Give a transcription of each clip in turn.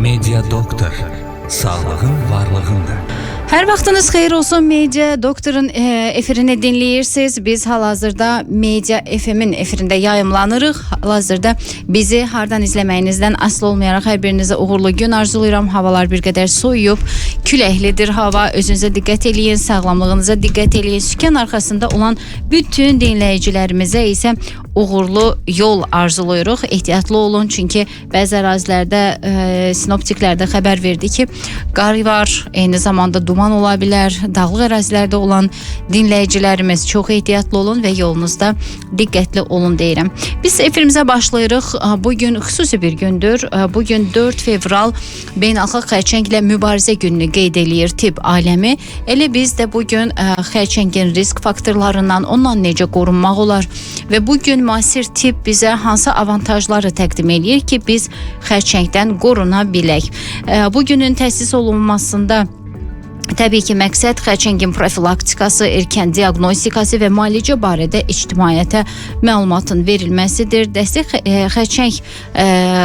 Media Doktor, sağlığın varlığındır. Hər vaxtınız xeyir olsun. Media Doktor'un efirini dinləyirsiniz. Biz hal-hazırda Media FM-in efirində yayımlanırıq. Hal-hazırda bizi hardan izləməyinizdən asılı olmayaraq hər birinizə uğurlu gün arzulayıram. Havalar bir qədər soyuyub, küləklidir hava. Özünüzə diqqət eləyin, sağlamlığınıza diqqət eləyin. Sükan arxasında olan bütün dinləyicilərimizə isə uğurlu yol arzulayırıq. Ehtiyatlı olun, çünki bəzi ərazilərdə sinoptiklərdə xəbər verdi ki, qar var, eyni zamanda duman ola bilər. Dağlıq ərazilərdə olan dinləyicilərimiz çox ehtiyatlı olun və yolunuzda diqqətli olun deyirəm. Biz efirimizə başlayırıq. Bugün xüsusi bir gündür. Bugün 4 fevral Beynəlxalq Xərçənglə Mübarizə gününü qeyd eləyir tibb aləmi. Elə biz də bugün xərçəngin risk faktorlarından, ondan necə qorunmaq olar və bugün müasir tibb bizə hansı avantajları təqdim eləyir ki, biz xərçəngdən qoruna bilək. Bugünün təsis olunmasında təbii ki, məqsəd xərçəngin profilaktikası, erkən diaqnostikası və müalicə barədə ictimaiyyətə məlumatın verilməsidir. Dəstək xərçəng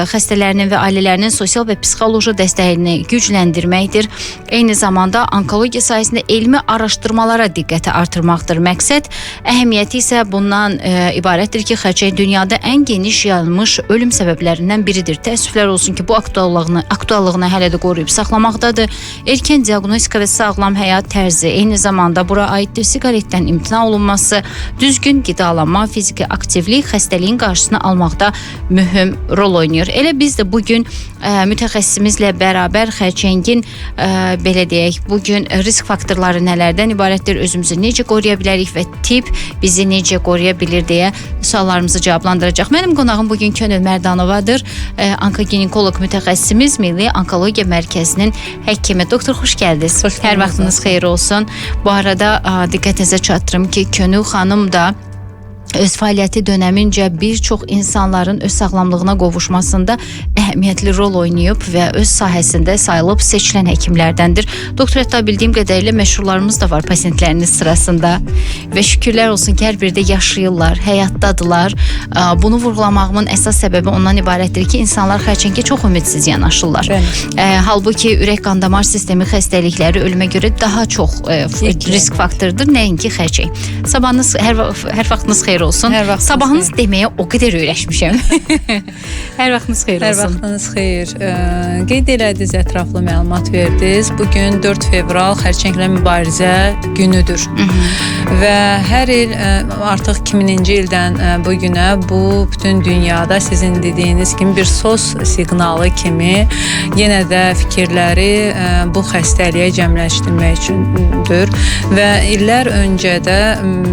xəstələrinin və ailələrinin sosial və psixoloji dəstəyini gücləndirməkdir. Eyni zamanda onkologiya sayəsində elmi araşdırmalara diqqəti artırmaqdır məqsəd. Əhəmiyyəti isə bundan ibarətdir ki, xərçəng dünyada ən geniş yayılmış ölüm səbəblərindən biridir. Təəssüflər olsun ki, bu aktuallığını hələ də qoruyub saxlamaqdadır. Erkən diaqnostika və sağlam həyat tərzi, eyni zamanda bura aiddir siqaretdən imtina olunması, düzgün qidalanma, fiziki aktivlik xəstəliyin qarşısını almaqda mühüm rol oynayır. Elə biz də bugün mütəxəssisimizlə bərabər xərçəngin belə deyək, bugün risk faktorları nələrdən ibarətdir, özümüzü necə qoruya bilərik və tibb bizi necə qoruya bilir deyə suallarımızı cavablandıracaq. Mənim qonağım bugün Könül Mərdanovadır. Onkoginekoloq mütəxəssisimiz, Milli Onkologiya Mərkəzinin həkimi. Doktor, xoş gəldiniz. Hər vaxtınız xeyir olsun. Bu arada diqqətinizə çatdırım ki, Könül xanım da öz fəaliyyəti dönəmincə bir çox insanların öz sağlamlığına qovuşmasında əhəmiyyətli rol oynayıb və öz sahəsində sayılıb seçilən həkimlərdəndir. Doktor, hətta bildiyim qədərilə məşhurlarımız da var pasientləriniz sırasında və şükürlər olsun ki, hər biri də yaşayırlar, həyatdadılar. Bunu vurğulamağımın əsas səbəbi ondan ibarətdir ki, insanlar xərçəngə çox ümidsiz yanaşırlar. Halbuki ürək qan-damar sistemi xəstəlikləri ölümə görə daha çox risk faktordur, nəinki xərçəng. Sabahınız, hər vaxtınız xeyir olsun. Sabahınız deməyə o qədər öyrəşmişəm. Hər vaxtınız xeyir olsun. Hər vaxtınız xeyir. Qeyd elədiniz, ətraflı məlumat verdiniz. Bugün 4 fevral xərçənglə mübarizə günüdür. Və hər il artıq 2000-ci ildən bu günə bu bütün dünyada sizin dediyiniz kimi bir sos siqnalı kimi yenə də fikirləri bu xəstəliyə cəmləşdirmək üçündür. Və illər öncə də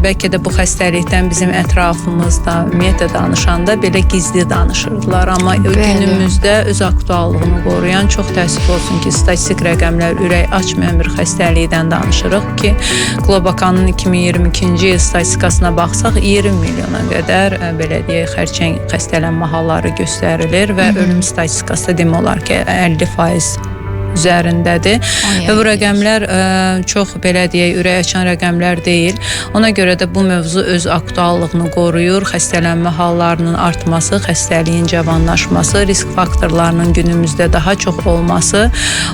bəlkə də bu xəstəlikdən bizim ətrafımızda ümumiyyətlə danışanda belə gizli danışırdılar. Amma günümüzdə öz aktuallığını qoruyan, çox təəssüf olsun ki, statistik rəqəmlər ürək açmayan bir xəstəlikdən danışırıq ki, Qlobakanın 2022-ci il statistikasına baxsaq 20 milyona qədər belə deyək, xərçəng xəstələnmə halları göstərilir və ölüm statistikası da demək olar ki, 50% üzərindədir. Və bu rəqəmlər çox belə deyək, ürək açan rəqəmlər deyil. Ona görə də bu mövzu öz aktuallığını qoruyur. Xəstələnmə hallarının artması, xəstəliyin cavanlaşması, risk faktorlarının günümüzdə daha çox olması.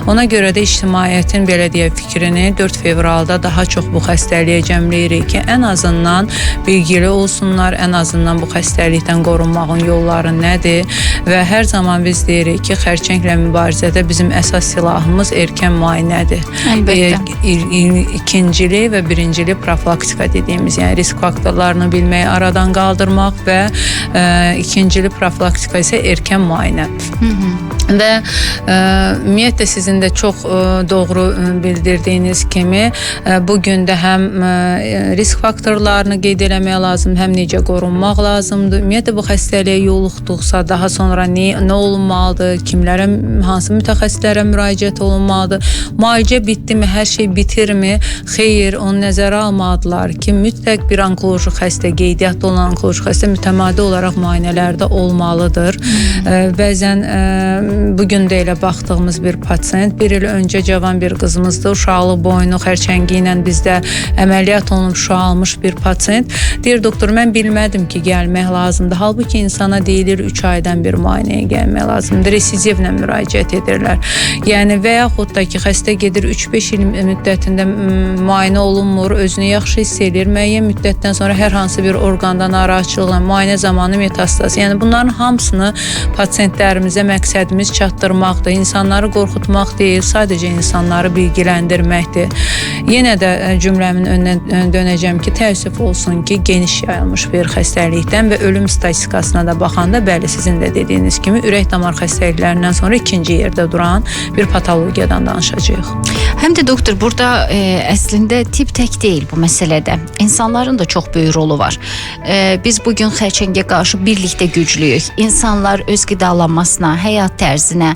Ona görə də ictimaiyyətin belə deyək fikrini 4 fevralda daha çox bu xəstəliyə cəmləyirik ki, ən azından bilgili olsunlar, ən azından bu xəstəlikdən qorunmağın yolları nədir və hər zaman biz deyirik ki, xərçənglə mübarizədə bizim əsas silahımız erkən müayinədir. İkincili və birincili profilaktika dediyimiz, yəni risk faktorlarını bilməyi aradan qaldırmaq və ikincili profilaktika isə erkən müayinədir. Və ümumiyyətlə sizin də çox doğru bildirdiyiniz kimi bugün də həm risk faktorlarını qeyd eləmək lazım, həm necə qorunmaq lazımdır. Ümumiyyətlə bu xəstəliyə yoluxduqsa daha sonra nə olunmalıdır, kimlərə, hansı mütəxəssislərə müraciət müraciət olunmalıdır. Müalicə bitdimi, hər şey bitirmi? Xeyr, onu nəzərə almalıdırlar ki, mütləq bir onkoloji xəstə, qeydiyyatda olan onkoloji xəstə mütəmadi olaraq müayinələrdə olmalıdır. Bəzən bugün də elə baxdığımız bir pasiyent, bir il öncə cavan bir qızımızdır, uşaqlı boynu xərçəngi ilə bizdə əməliyyat olunub uşaq almış bir pasiyent. Deyir, doktor, mən bilmədim ki, gəlmək lazımdır. Halbuki insana deyilir 3 aydan bir müayinəyə gəlmək lazımdır. Resizivlə müraciət edirlər. Yəni və yaxud da ki, xəstə gedir 3-5 il müddətində müayinə olunmur, özünü yaxşı hiss edir. Müəyyən müddətdən sonra hər hansı bir orqanda narahatçılıqla müayinə zamanı metastaz. Yəni bunların hamısını pasiyentlərimizə məqsədimiz çatdırmaqdır. İnsanları qorxutmaq deyil, sadəcə insanları bilgiləndirməkdir. Yenə də cümləmin önünə dönəcəm ki, təəssüf olsun ki, geniş yayılmış bir xəstəlikdən və ölüm statistikasına da baxanda, bəli, sizin də dediyiniz kimi ürək damar xəstəliklərindən sonra ikinci yerdə duran bir patologiyadan danışacağıq. Həm də doktor, burada əslində tibb tək deyil bu məsələdə. İnsanların da çox böyük rolu var. Biz bugün xərçəngə qarşı birlikdə güclüyük. İnsanlar öz qidalanmasına, həyat tərzinə,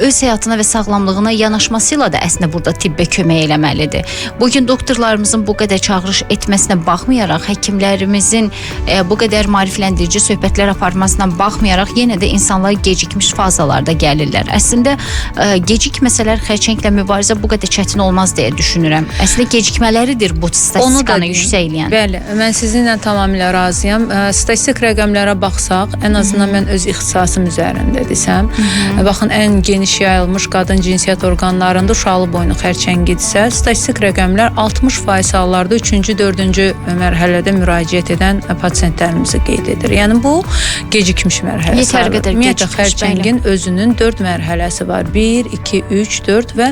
öz həyatına və sağlamlığına yanaşmasıyla da əslində burada tibbə kömək eləməlidir. Bugün doktorlarımızın bu qədər çağırış etməsinə baxmayaraq, həkimlərimizin bu qədər maarifləndirici söhbətlər aparmasına baxmayaraq, yenə də insanlar gecikmiş fazalarda gəlirlər. Əslində gecikməsələr xərçənglə mübarizə bu qədər çətin olmaz deyə düşünürəm. Əslində gecikmələridir bu statistikanı yüksəkləyən. Bəli, mən sizinlə tamamilə razıyam. Statistik rəqəmlərə baxsaq, ən azından mən öz ixtisasım üzərində desəm, baxın, ən geniş yayılmış qadın cinsiyyət orqanlarında uşaqlı boynu xərçəngidirsə, statistik rəqəmlər 60% hallarda 3-cü, 4-cü mərhələdə müraciət edən pasiyentlərimizi qeyd edir. Yəni bu gecikmiş mərhələ. Yetər qədər gecikmiş. Xərçəngin özünün 4 mərhələsi var. 1, 2, 3, 4 və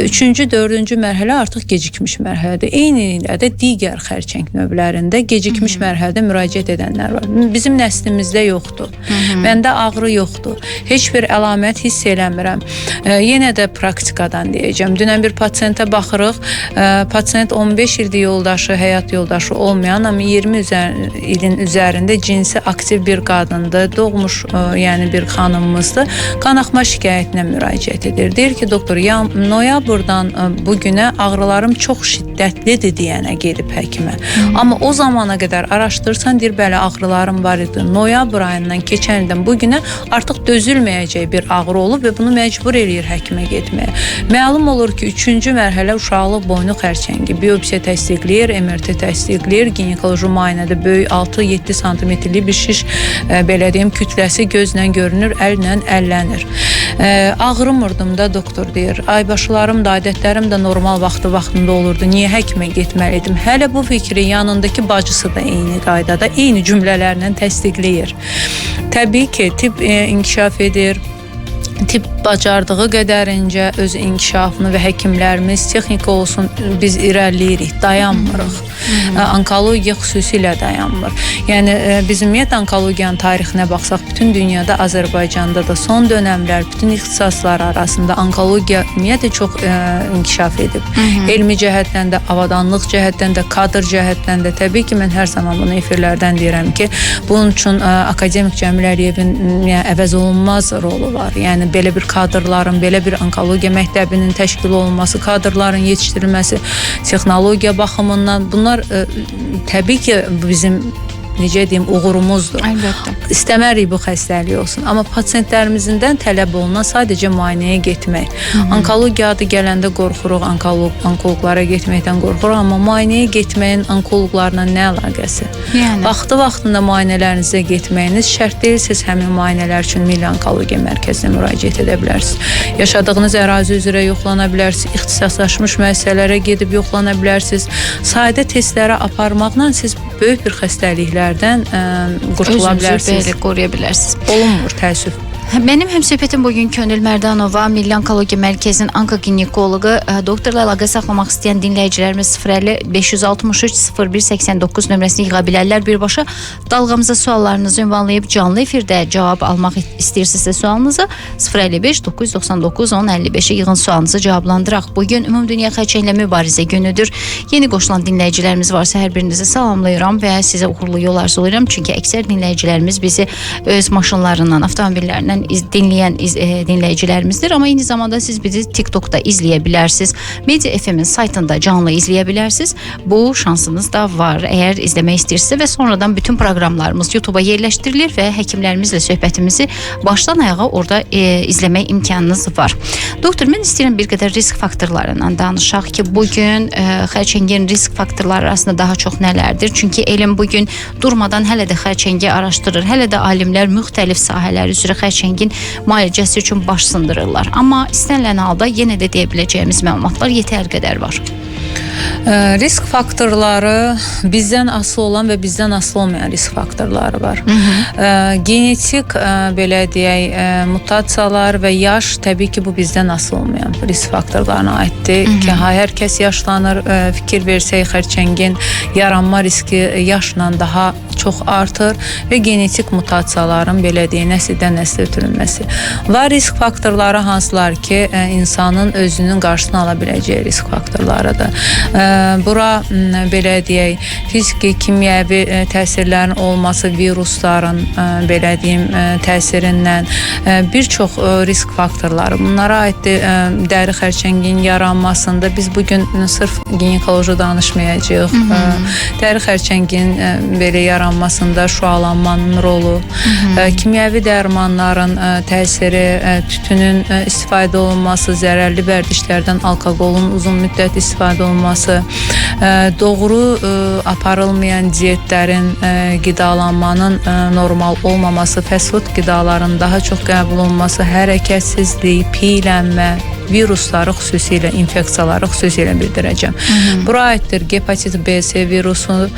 3-cü, 4-cü mərhələ artıq gecikmiş mərhələdir. Eyni ilə də digər xərçəng növlərində gecikmiş mərhələdə müraciət edənlər var. Bizim nəslimizdə yoxdur. Məndə ağrı yoxdur. Heç bir əlamət hiss eləmirəm. Yenə də praktikadan deyəcəm. Dünən bir pasiyentə baxırıq. Pasiyent 15 ildir yoldaşı, həyat yoldaşı olmayan, amma 20 ilin üzərində cinsi aktiv bir qadındır. Doğmuş, yəni bir xanımımızdır. Qanaxma şikayətinə müraciət edir. Deyir ki, doktor, noyabrdan bugünə ağrılarım çox şiddətlidir deyənə gedib həkimə. Amma o zamana qədər araşdırsan, deyir, bəli, ağrılarım var idi. Noyabr ayından keçən ildən bugünə artıq dözülməyəcək bir ağrı olub və bunu məcbur eləyir həkimə getməyə. Məlum olur ki, 3-cü mərhələ uşaqlıq boynu xərçəngi. Biopsiya təsdiqləyir, MRT təsdiqləyir, ginekoloji müayinədə böyük 6-7 santimetrlik bir şiş, belə deyim, kütləsi gözlə görünür, əllə əllənir. Ağrımırdım da, doktor deyir. Aybaşılarım da, adətlərim də normal vaxtında olurdu. Niyə həkimə getməliydim? Hələ bu fikri yanındakı bacısı da eyni qaydada, eyni cümlələrlə təsdiqləyir. Təbii ki, tibb inkişaf edir. Tibb bacardığı qədərincə öz inkişafını və həkimlərimiz texnika olsun, biz irəliləyirik, dayanmırıq. Onkologiya xüsusilə dayanmır. Yəni biz ümumiyyətlə onkologiyanın tarixinə baxsaq, bütün dünyada, Azərbaycanda da son dönəmlər bütün ixtisaslar arasında onkologiya ümumiyyətlə çox inkişaf edib. Elmi cəhətdən də, avadanlıq cəhətdən də, kadr cəhətdən də. Təbii ki, mən hər zaman bunu efirlərdən deyirəm ki, bunun üçün akademik Cəmil Əliyevin əvəz olunmaz rolu var. Yəni belə bir kadrların, belə bir onkologiya məktəbinin təşkil olunması, kadrların yetişdirilməsi, texnologiya baxımından bunlar təbii ki, bizim necə deyim, uğurumuzdur. Əlbəttə. İstəmərik bu xəstəlik olsun. Amma pasiyentlərimizdən tələb olunan sadəcə müayinəyə getmək. Onkologiya adı gələndə qorxuruq, onkologlara getməkdən qorxuruq, amma müayinəyə getməyin onkologlarla nə əlaqəsi? Yəni. Vaxtında müayinələrinizə getməyiniz şərt deyil, siz həmin müayinələr üçün Milli Onkologiya Mərkəzinə müraciət edə bilərsiniz. Yaşadığınız ərazi üzrə yoxlana bilərsiniz, ixtisaslaşmış müəssisələrə gedib yoxlana bilərsiniz. Sadə testlərə aparmaqla siz böyük bir xəstəliklərdən qurtula bilərsiniz. Özünüzü belə qoruya bilərsiniz. Olunmur, təəssüf. Mənim həmsöhbətim bugün Könül Mərdanova, Milli Onkologiya Mərkəzinin onkoginekoloqu. Doktorla əlaqə saxlamaq istəyən dinləyicilərimiz 050-563-0189 nömrəsini yığa bilərlər. Birbaşa dalğamıza suallarınızı ünvanlayıb canlı efirdə cavab almaq istəyirsinizsə sualınızı 055-999-1055-ə yığın, sualınızı cavablandıraq. Bugün Ümumdünya Xərçənglə Mübarizə günüdür. Yeni qoşulan dinləyicilərimiz varsa hər birinizi salamlayıram və sizə uğurlu yol arzulayıram. Çünki əksər dinləyicilərimiz bizi öz maşınlarından, avtomobillərindən dinləyən dinləyicilərimizdir. Amma eyni zamanda siz bizi TikTokda izləyə bilərsiniz. Media FM-in saytında canlı izləyə bilərsiniz. Bu şansınız da var. Əgər izləmək istəyirsinizsə və sonradan bütün proqramlarımız YouTube-a yerləşdirilir və həkimlərimizlə söhbətimizi başdan ayağa orada izləmək imkanınız var. Doktor, mən istəyirəm bir qədər risk faktorlarından danışaq ki, bugün xərçəngin risk faktorları arasında daha çox nələrdir? Çünki elm bugün durmadan hələ də xərçəngi araşdırır. Hələ də alimlər müxtəlif sahələr üzrə xərçəngin müalicəsi üçün baş sındırırlar. Amma istənilən halda yenə də deyə biləcəyimiz məlumatlar yetər qədər var. Risk faktorları bizdən asılı olan və bizdən asılı olmayan risk faktorları var. Genetik belə deyək mutasiyalar və yaş təbii ki bu bizdən asılı olmayan risk faktorlarına aiddir ki, hər kəs yaşlanır. Fikir versək xərçəngin yaranma riski yaşla daha çox artır və genetik mutasiyaların belə deyək nəsildən nəslə ötürülməsi. Var risk faktorları hansılar ki, insanın özünün qarşısını ala biləcəyi risk faktorlarıdır. Bura belə deyək fiziki, kimyəvi təsirlərin olması, virusların belə deyim təsirindən bir çox risk faktorları bunlara aiddir. Dəri xərçəngin yaranmasında biz bugün sırf ginekoloji danışmayacağıq. Dəri xərçəngin belə yaranmasında şualanmanın rolu, kimyəvi dərmanların təsiri, tütünün istifadə olunması, zərərli vərdişlərdən alkoqolun uzun müddət istifadə olunması, doğru aparılmayan diyetlərin, qidalanmanın normal olmaması, fast food qidaların daha çox qəbul olunması, hərəkətsizlik, piylənmə, virusları xüsusilə, infeksiyaları xüsusilə bildirəcəm. Bura aiddir hepatit B, C virusu,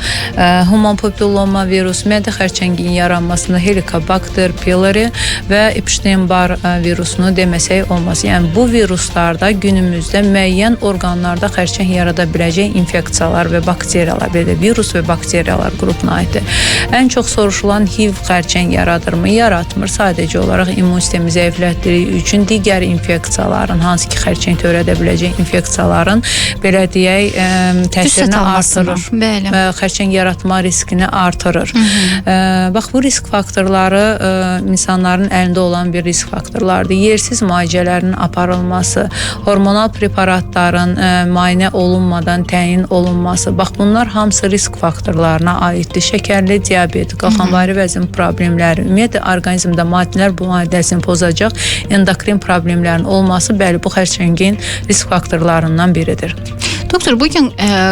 human papilloma virusu, mədə xərçəngin yaranmasında Helicobacter pylori və Epstein-Barr virusunu deməsək olmaz. Yəni bu viruslarda günümüzdə müəyyən orqanlarda xərçəng yarada biləcək infeksiyalar və bakteriyalar, belə virus və bakteriyalar qrupuna aiddir. Ən çox soruşulan HIV xərçəng yaradırmı? Yaratmır. Sadəcə olaraq immun sistemi zəiflətdiyi üçün digər infeksiyaların, hansı ki xərçəng törədə biləcək infeksiyaların belə deyək təsirini artırır. Xərçəng yaratma riskini artırır. Bax bu risk faktorları insanların əlində olan bir risk faktorlardır. Yersiz müalicələrin aparılması, hormonal preparatların müayinə olunmadan təyin olunması. Bax bunlar hamısı risk faktorlarına aiddir. Şəkərli diabet, qalxanvari vəzin problemləri, ümumiyyətlə orqanizmdə maddələr mübadiləsini pozacaq endokrin problemlərin olması bəli bu xərçəngin risk faktorlarından biridir. Doktor, bugün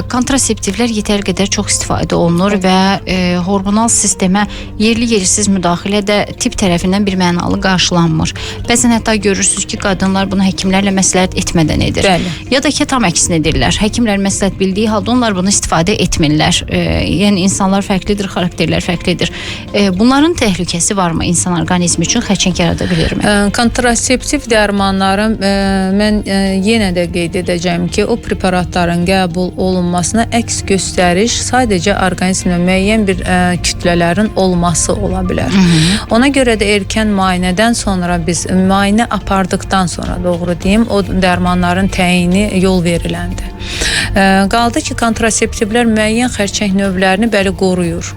kontraseptivlər yetər qədər çox istifadə olunur və hormonal sistemə yerli-yersiz müdaxilə də tibb tərəfindən bir mənalı qarşılanmır. Bəzən hətta görürsünüz ki, qadınlar bunu həkimlərlə məsləhət etmədən edir. Bəli. Ya da ki, tam əksinə edirlər. Həkimlər məsləhət bildiyi halda onlar bunu istifadə etmirlər. Yəni insanlar fərqlidir, xarakterlər fərqlidir. Bunların təhlükəsi varmı insan orqanizmi üçün? Xərçəng yarada bilirmi? Kontraseptiv dərmanların mən yenə də qeyd edəcəm ki, o preparatlar qəbul olunmasına əks göstəriş sadəcə orqanizmdə müəyyən bir kütlələrin olması ola bilər. Ona görə də erkən müayinədən sonra biz müayinə apardıqdan sonra doğru deyim, o dərmanların təyini yol veriləndir. Qaldı ki, kontraseptivlər müəyyən xərçəng növlərini bəli qoruyur.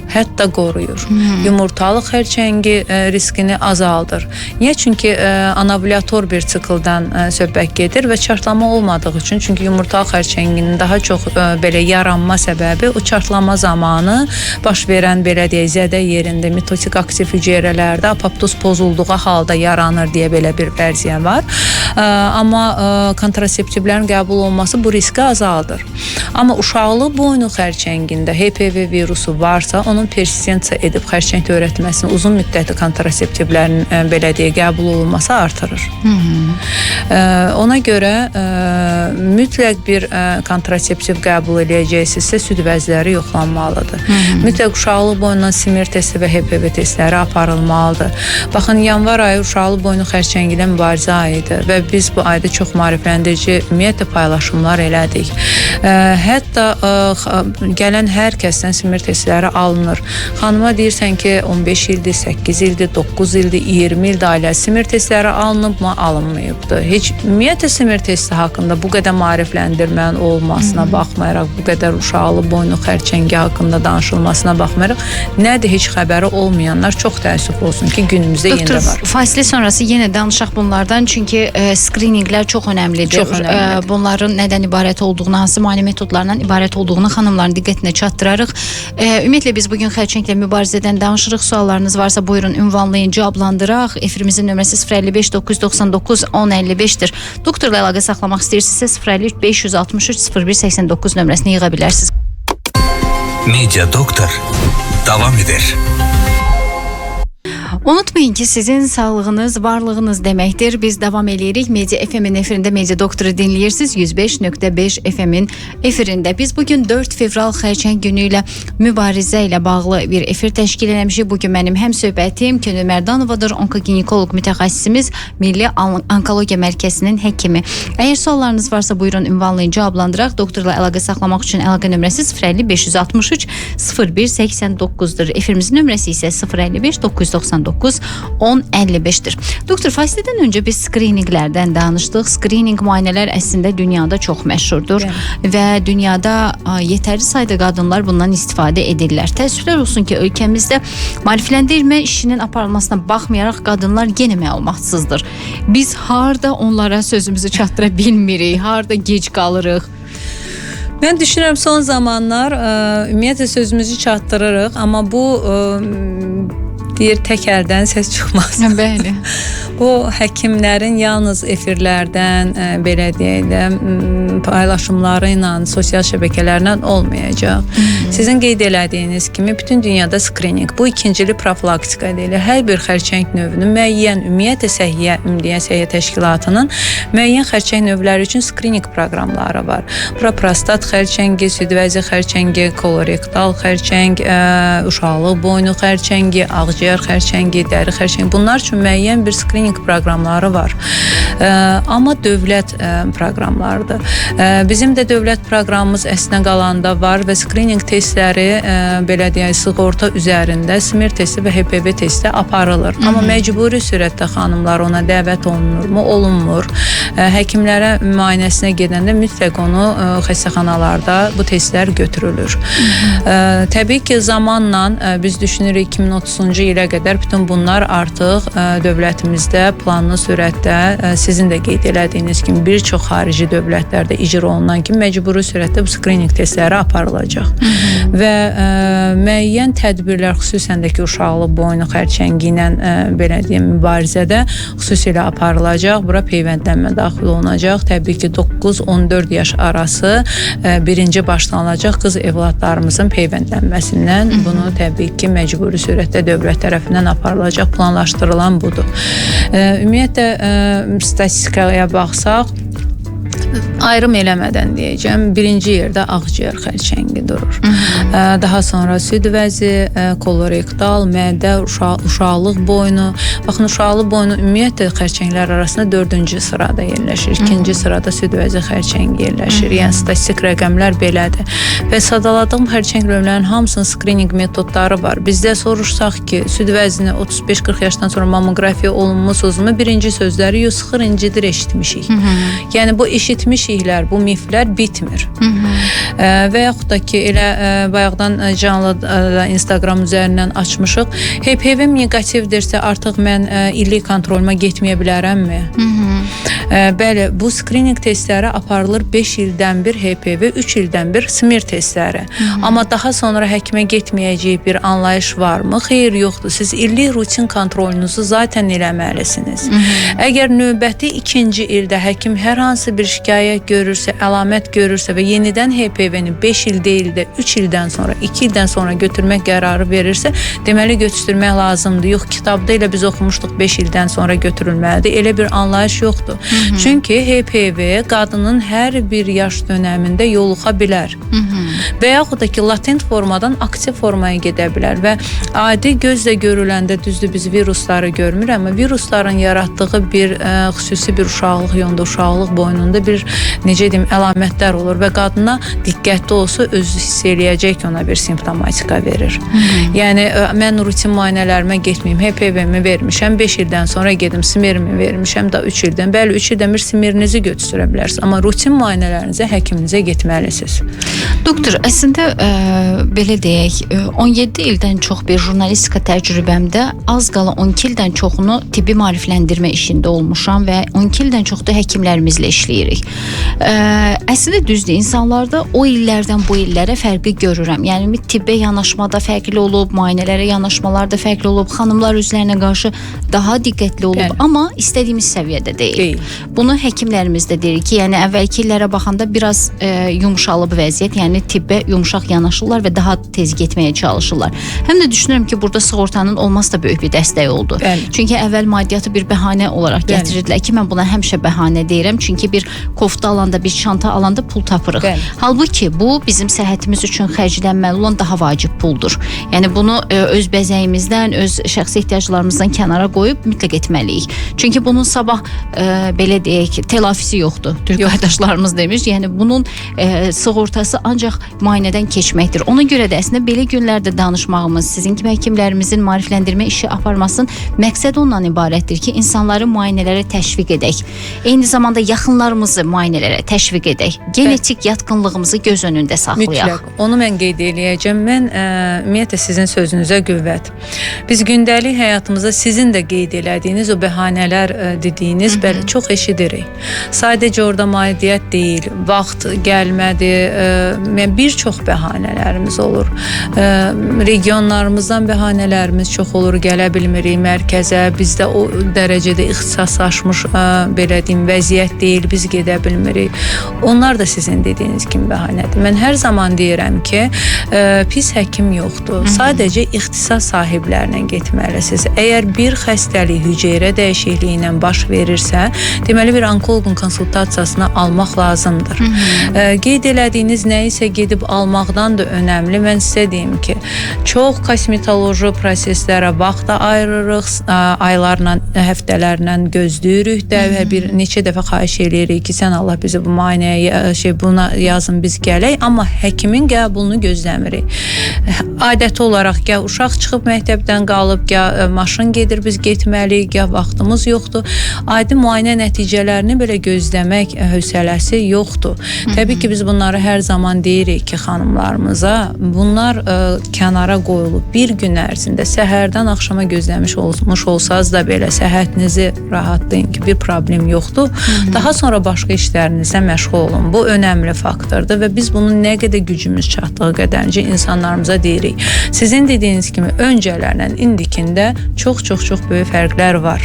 Hətta qoruyur. Yumurtalıq xərçəngi riskini azaldır. Niyə? Çünki anovulator bir sikldan söhbət gedir və çartlama olmadığı üçün. Çünki yumurtalıq xərçənginin daha çox belə yaranma səbəbi o çartlama zamanı baş verən belə deyək zədə yerində mitotik aktiv hüceyrələrdə apoptoz pozulduğu halda yaranır deyə belə bir vərziyyə var. Amma kontraseptivlərin qəbul olması bu riski azaldır. Amma uşaqlıq boynu xərçəngində HPV virusu varsa, onun persistensiya edib xərçəng törətməsini uzun müddətli kontraseptivlərin belə deyə qəbul olunması artırır. Ona görə mütləq bir kontraseptiv qəbul edəcəksinizsə süd vəzləri yoxlanmalıdır. Mütləq uşaqlıq boyundan simir testi və HPV testləri aparılmalıdır. Baxın, yanvar ayı uşaqlıq boynu xərçəngi ilə mübarizə ayıdır və biz bu ayda çox maarifləndirici ümumiyyətlə paylaşımlar elədik. Hətta gələn hər kəsdən simir testləri alınır. Xanıma deyirsən ki, 15 ildir, 8 ildir, 9 ildir, 20 ildir ailə simir testləri alınıbmı, alınmayıbdır. Heç ümumiyyətlə simir testi haqqında bu qədər maarifləndirmənin olmasına baxmayaraq, bu qədər uşaqlı boynu xərçəngi haqqında danışılmasına baxmayaraq, nədir heç xəbəri olmayanlar çox təəssüf olsun ki, günümüzdə yenə var. Fasilə sonrası yenə danışaq bunlardan, çünki skrininqlər çox önəmlidir. Çox önəmlidir. Bunların nədən ibarət olduğunu, hansı müayinə metodlarından ibarət olduğunu xanımların diqqətinə çatdırarıq. Ümumiyyətlə biz bugün xərçənglə mübarizədən danışırıq. Suallarınız varsa buyurun, ünvanlayın, cavablandıraq. Efirimizin nömrəsi 055 999 1055-dir. Doktorla əlaqə saxlamaq istəyirsinizsə 053 563 0189 nömrəsini yığa bilərsiniz. Media Doktor davam edir. Unutmayın ki, sizin sağlığınız varlığınız deməkdir. Biz davam edirik. Media FM-in efirində Media Doktoru dinləyirsiniz. 105.5 FM-in efirində. Biz bugün 4 fevral xərçəng günü ilə mübarizə ilə bağlı bir efir təşkil eləmişik. Bugün mənim həm söhbətim Könül Mərdanovadır, onkoginekoloq mütəxəssisimiz, Milli Onkologiya Mərkəzinin həkimi. Əgər suallarınız varsa buyurun, ünvanlayın, cavablandıraq. Doktorla əlaqə saxlamaq üçün əlaqə nömrəsi 050 563 0189-dur. Efirimizin nömrəsi isə 055 999 1055-dir. Doktor, fasilədən öncə biz skrininqlərdən danışdıq. Skrininq müayinələr əslində dünyada çox məşhurdur və dünyada yetərli sayda qadınlar bundan istifadə edirlər. Təəssüflər olsun ki, ölkəmizdə maarifləndirmə işinin aparılmasına baxmayaraq qadınlar yenə məlumatsızdır. Biz harda onlara sözümüzü çatdıra bilmirik, harda gec qalırıq. Mən düşünürəm son zamanlar ümumiyyətlə sözümüzü çatdırırıq, amma bu deyir tək əldən səs çıxmaz. Bəli. Bu həkimlərin yalnız efirlərdən, belə deyək də, paylaşımları ilə, sosial şəbəkələrlə olmayacaq. Sizin qeyd elədiyiniz kimi bütün dünyada skrininq, bu ikincili profilaktika deyilir. Hər bir xərçəng növünün müəyyən, ümumiyyətlə Səhiyyə Təşkilatının müəyyən xərçəng növləri üçün skrininq proqramları var. Bura prostat xərçəngi, südvəzi xərçəngi, kolorektal xərçəng, uşaqlıq boynu xərçəngi, ağciyər xərçəngi, dəri xərçəngi, bunlar üçün müəyyən bir skrininq proqramları var. Amma dövlət proqramlarıdır. Bizim də dövlət proqramımız əslinə qalanda var və skrininq testləri, belə deyək, sığorta üzərində simir testi və HPV testi aparılır. Amma məcburi sürətdə xanımlar ona dəvət olunurmu? Olunmur. Həkimlərə müayinəsinə gedəndə mütləq onu xəstəxanalarda bu testlər götürülür. Təbii ki, zamanla biz düşünürük 2030-cu ilə qədər bütün bunlar artıq dövlətimizdə planlı sürətdə, sizin də qeyd elədiyiniz kimi bir çox xarici dövlətlərdə icra olunan kimi məcburi sürətdə bu skrininq testləri aparılacaq. Və müəyyən tədbirlər, xüsusən də ki, uşaqlı boynu xərçəngi ilə belə deyim, mübarizədə xüsusilə aparılacaq. Bura peyvəndlənmə daxil olunacaq. Təbii ki, 9-14 yaş arası birinci başlanılacaq qız evladlarımızın peyvəndlənməsindən. Bunu təbii ki, məcburi sürətdə dövlət tərəfindən aparılacaq, planlaşdırılan budur. Ümumiyyətlə, statistikaya baxsaq, ayrım eləmədən deyəcəm, birinci yerdə ağciyər xərçəngi durur. Daha sonra süd vəzi, kolorektal, mədə, uşaqlıq boynu. Baxın, uşaqlıq boynu ümumiyyətlə xərçənglər arasında 4-cü sırada yerləşir. 2-ci sırada süd vəzi xərçəngi yerləşir. Yəni, statistik rəqəmlər belədir. Və sadaladığım xərçəng növlərinin hamısının skrininq metodları var. Bizdə soruşsaq ki, süd vəzini 35-40 yaşdan sonra mammografiya olunmusunuzmu? Birinci sözləri yox, sıxır incidir eşitmişik. Yəni, bu eşitmişiklər, bu miflər bitmir. Və yaxud da ki, elə bayaqdan canlı Instagram üzərindən açmışıq. HPV negativdirsə artıq mən illik kontroluma getməyə bilərəmmi? Bəli, bu skrininq testləri aparılır 5 ildən bir HPV, 3 ildən bir simir testləri. Amma daha sonra həkimə getməyəcək bir anlayış varmı? Xeyr, yoxdur. Siz illik rutin kontrolunuzu zaten eləməlisiniz. Əgər növbəti 2-ci ildə həkim hər hansı bir şikayət görürsə, əlamət görürsə və yenidən HPV-ni 5 il deyil də 3 ildən sonra, 2 ildən sonra götürmək qərarı verirsə, deməli götürmək lazımdır. Yox, kitabda elə biz oxumuşduq 5 ildən sonra götürülməlidir. Elə bir anlayış yoxdur. Çünki HPV qadının hər bir yaş dönəmində yoluxa bilər. Və yaxud da ki, latent formadan aktiv formaya gedə bilər və adi gözlə görüləndə düzdür biz virusları görmür, amma virusların yaratdığı bir xüsusi bir uşaqlıq yolunda, uşaqlıq boynunda bir necə deyim əlamətlər olur və qadına diqqətli olsa özü hiss eləyəcək ki, ona bir simptomatika verir. Yəni mən rutin müayinələrimə getməyim, HPV-mi vermişəm, 5 ildən sonra gedim smermi vermişəm da 3 ildən. Bəli, 3 ildən bir smerinizi götürə bilərsiniz, amma rutin müayinələrinizə həkiminizə getməlisiniz. Doktor, əslində belə deyək, 17 ildən çox bir jurnalistika təcrübəmdə az qala 12 ildən çoxunu tibbi maarifləndirmə işində olmuşam və 12 ildən çox da həkimlərimizlə işləyirik. Əslində düzdür, insanlarda o illərdən bu illərə fərqi görürəm. Yəni tibbə yanaşmada fərqli olub, müayinələrə yanaşmalar da fərqli olub, xanımlar özlərinə qarşı daha diqqətli olub, yəni, amma istədiyimiz səviyyədə deyil. Bunu həkimlərimiz də deyir ki, yəni əvvəlki illərə baxanda biraz yumşalıb vəziyyət, yəni tibbə yumşaq yanaşırlar və daha tez getməyə çalışırlar. Həm də düşünürəm ki, burada sığortanın olması da böyük bir dəstək oldu. Bəli. Çünki əvvəl maddiyyatı bir bəhanə olaraq gətirirdilər ki, mən buna həmişə bəhanə deyirəm. Çünki bir kofta alanda, bir çanta alanda pul tapırıq. Bəli. Halbuki bu bizim səhhətimiz üçün xərclənməli olan daha vacib puldur. Yəni bunu öz bəzəyimizdən, öz şəxsi ehtiyaclarımızdan kənara qoyub mütləq etməliyik. Çünki bunun sabah belə deyək, telafisi yoxdur. Türk qardaşlarımız demiş. Yəni bunun sığortası ancaq müayinədən keçməkdir. Ona görə də əslində belə günlərdə danışmağımız, sizin kimi həkimlərimizin maarifləndirmə işi aparmasının məqsədi ondan ibarətdir ki, insanları müayinələrə təşviq edək. Eyni zamanda yaxınlarımızı müayinələrə təşviq edək. Genetik yatqınlığımızı göz önündə saxlayaq. Mütləq. Onu mən qeyd eləyəcəm. Mən ümumiyyətlə sizin sözünüzə qüvvət. Biz gündəlik həyatımızda sizin də qeyd elədiyiniz o bəhanələr dediyiniz bəli çox eşidirik. Sadəcə orada maddiyyat deyil, vaxt gəlmədi, bir çox bəhanələrimiz olur. Regionlarımızdan bəhanələrimiz çox olur, gələ bilmirik mərkəzə. Bizdə o dərəcədə ixtisaslaşmış belə deyim vəziyyət deyil, biz gedə bilmirik. Onlar da sizin dediyiniz kimi bəhanədir. Mən hər zaman deyirəm ki, pis həkim yoxdur. Sadəcə ixtisas sahiblərinə getməlisiniz. Əgər bir xəstəlik hüceyrə dəyişikliyi ilə baş verirsə, deməli bir onkoloqun konsultasiyasını almaq lazımdır. Qeyd elədiyiniz nə isə gedib almaqdan da önəmli. Mən sizə deyim ki, çox kosmetoloji proseslərə vaxt ayırırıq, aylarla, həftələrlə gözləyirik də və bir neçə dəfə xahiş edirik ki, sən Allah bizi bu müayinəyə buna yazın biz gələk, amma həkimin qəbulunu gözləmirik. Adəti olaraq ya uşaq çıxıb məktəbdən qalıb, ya maşın gedir biz getməliyik, ya vaxtımız yoxdur. Adi müayinə nəticələrini belə gözləmək hövsələsi yoxdur. Təbii ki, biz bunları hər zaman deyirik ki, xanımlarımıza, bunlar kənara qoyulub bir gün ərzində səhərdən axşama gözləmiş olmuş olsanız da belə səhhətinizi rahatlayın ki, bir problem yoxdur. Daha sonra başqa işlərinizə məşğul olun. Bu önəmli faktordur və biz bunu nə qədər gücümüz çatdığı qədərcə insanlarımıza deyirik. Sizin dediyiniz kimi öncələrlə indikində çox böyük fərqlər var.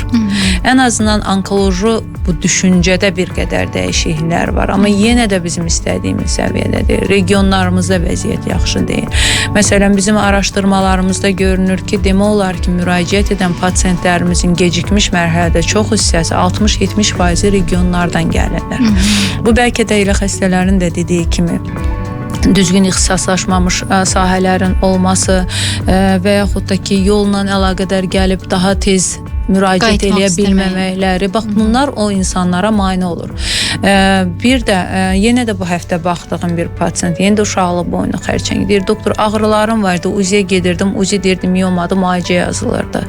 Ən azından onkoloji bu düşüncədə bir qədər dəyişikliklər var, amma yenə də bizim istədiyimiz səviyyədə deyil. Regionlarımızda vəziyyət yaxşı deyil. Məsələn, bizim araşdırmalarımızda görünür ki, demək olar ki, müraciət edən pasientlərimizin gecikmiş mərhələdə çox hissəsi 60-70% regionlardan gəlirlər. Bu bəlkə də elə xəstələrin də dediyi kimi düzgün ixtisaslaşmamış sahələrin olması və yaxud da ki, yolla əlaqədar gəlib daha tez müraciət eləyə bilməməkləri. Bax, bunlar o insanlara mane olur. Bir də, yenə də bu həftə baxdığım bir pasient, yenə də uşaqlıq boynu xərçəngi deyir, doktor, ağrılarım vardı, UZİ gedirdim, UZİ deyirdim, miyomadı, müalicə yazılırdı.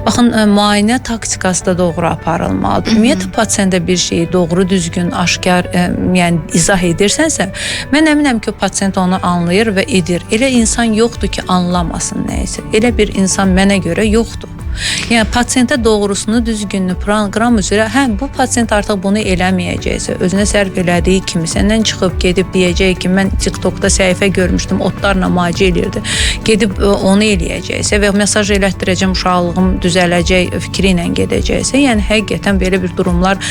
Baxın, müayinə taktikası da doğru aparılmalıdır. Ümumiyyətlə, pasientə bir şeyi doğru, düzgün, aşkar, yəni izah edirsənsə, mən əminəm ki, o pasient onu anlayır və edir. Elə insan yoxdur ki, anlamasın nəyəsə. Elə bir insan mənə görə yoxdur. Yəni pasientə doğrusunu, düzgünlüyü, proqram üzrə, bu pasient artıq bunu eləməyəcəksə, özünə sərf elədiyi kimi səndən çıxıb gedib deyəcək ki, mən TikTokda səhifə görmüşdüm, otlarla müalicə eləyirdi. Gedib onu eləyəcəksə və mesaj elətdirəcəm, uşaqlığım düzələcək fikri ilə gedəcəksə, yəni həqiqətən belə bir durumlar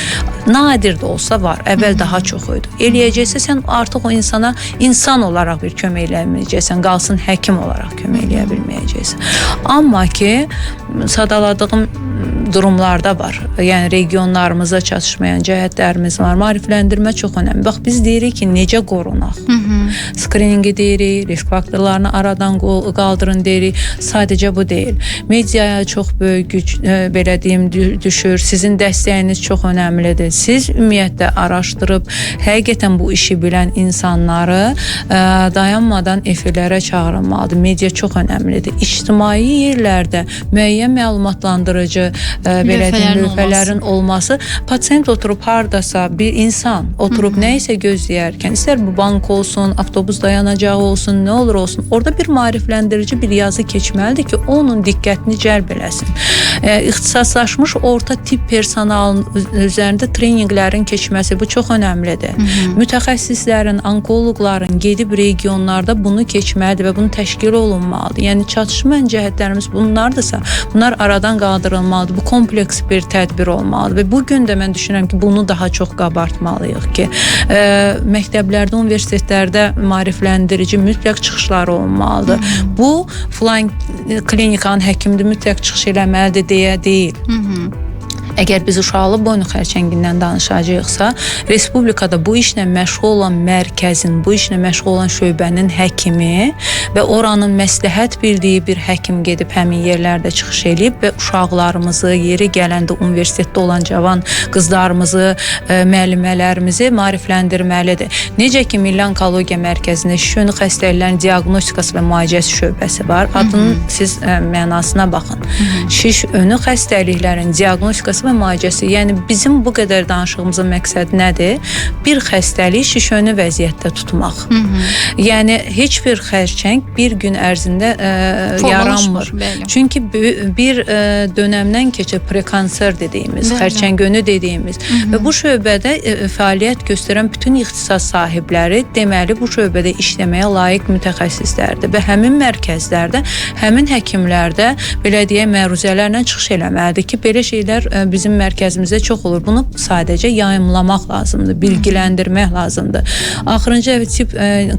nadir də olsa var. Əvvəl daha çox idi. Eləyəcəksə sən artıq o insana insan olaraq bir kömək eləməyəcəksən, qalsın həkim olaraq kömək eləyə bilməyəcəksən. Amma ki, sadaladığım durumlarda var. Yəni regionlarımızda çatışmayan cəhətlərimiz var. Maarifləndirmə çox önəmli. Bax, biz deyirik ki, necə qorunaq? Skriningi deyirik, risk faktorlarını aradan qaldırın deyirik. Sadəcə bu deyil. Mediaya çox böyük güc belə deyim düşür. Sizin dəstəyiniz çox önəmlidir. Siz ümumiyyətlə araşdırıb həqiqətən bu işi bilən insanları dayanmadan efirlərə çağırılmalıdır. Media çox önəmlidir. İctimai yerlərdə müəyyən məlumatlandırıcı belə deyim lövhələrin olması, pasient oturub hardasa bir insan oturub nə isə gözləyərkən, istər bu bank olsun, avtobus dayanacağı olsun, nə olur olsun, orada bir maarifləndirici bir yazı keçməlidir ki, onun diqqətini cəlb eləsin. İxtisaslaşmış orta tip personalın üzərində treninqlərin keçməsi bu çox önəmlidir. Mütəxəssislərin, onkoloqların gedib regionlarda bunu keçməlidir və bunu təşkil olunmalıdır. Yəni çatışmayan cəhətlərimiz bunlardırsa, bunlar aradan qaldırılmalıdır. Bu kompleks bir tədbir olmalıdır və bu gün də mən düşünürəm ki, bunu daha çox qabartmalıyıq ki, məktəblərdə, universitetlərdə maarifləndirici mütləq çıxışları olmalıdır. Bu filan klinikanın həkimdir, mütləq çıxış eləməlidir deyə deyil. Əgər biz uşaqlı boynu xərçəngindən danışacağıqsa, respublikada bu işlə məşğul olan mərkəzin, bu işlə məşğul olan şöbənin həkimi və oranın məsləhət bildiyi bir həkim gedib həmin yerlərdə çıxış eləyib və uşaqlarımızı, yeri gələndə universitetdə olan cavan qızlarımızı, müəllimələrimizi maarifləndirməlidir. Necə ki, Milli Onkologiya Mərkəzində şiş yönü xəstəliklərin diaqnostikası və müalicəsi şöbəsi var. Adının siz mənasına baxın. Şiş yönü xəstəliklərin diaqnostikası və müalicəsi. Yəni bizim bu qədər danışığımızın məqsədi nədir? Bir xəstəliyi şişönü vəziyyətdə tutmaq. Yəni heç bir xərçəng bir gün ərzində yaranmır. Çünki bir dönəmdən keçir prekanser dediyimiz, xərçəngönü dediyimiz və bu şöbədə fəaliyyət göstərən bütün ixtisas sahibləri deməli bu şöbədə işləməyə layiq mütəxəssislərdir və həmin mərkəzlərdə, həmin həkimlərdə belə deyək məruzələrlə çıxış eləməlidir ki, belə şeylər bizim mərkəzimizdə çox olur. Bunu sadəcə yayımlamaq lazımdır, bilgiləndirmək lazımdır. Axırıncı tip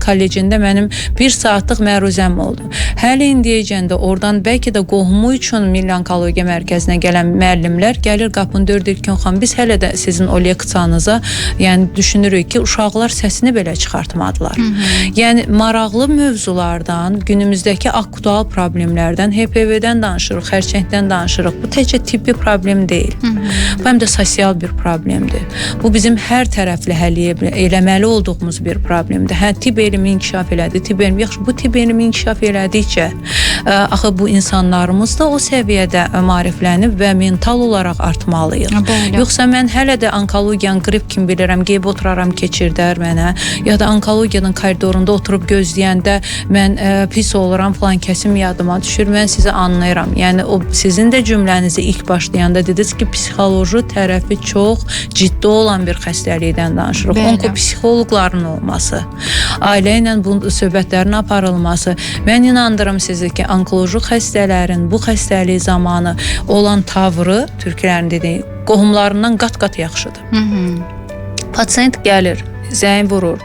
kollecində mənim 1 saatlıq məruzəm oldu. Hələ indiyəcəndə oradan bəlkə də qohumu üçün Milli Onkologiya Mərkəzinə gələn müəllimlər gəlir qapını dördür ki, xanım, biz hələ də sizin o leksiyanıza yəni düşünürük ki, uşaqlar səsini belə çıxartmadılar. Yəni maraqlı mövzulardan, günümüzdəki aktual problemlərdən, HPV-dən danışırıq, xərçəngdən danışırıq. Bu təkcə tibbi problem deyil. Bu həm də sosial bir problemdir. Bu bizim hər tərəfli həll eləməli olduğumuz bir problemdir. Hə, tibb elmi inkişaf elədi, tibb elmi yaxşı, bu tibb elmi inkişaf elədikcə axı bu insanlarımız da o səviyyədə maariflənib və mental olaraq artmalıyıq. Yoxsa mən hələ də onkologiyanın qrip kimi bilirəm, qeyb oturaram keçirdər mənə, ya da onkologiyanın koridorunda oturub gözləyəndə mən pis oluram, falan kəsim yadıma düşür, mən sizi anlayıram. Yəni o sizin də cümlənizi ilk başlayanda dediniz ki, psixoloji tərəfi çox ciddi olan bir xəstəlikdən danışırıq. Onkopsixoloqların olması, ailə ilə bu söhbətlərin aparılması. Mən inandırım sizi ki, onkoloji xəstələrin bu xəstəlik zamanı olan tavrı, türklərin dediyi, qohumlarından qat-qat yaxşıdır. Pasient gəlir, zəng vurur,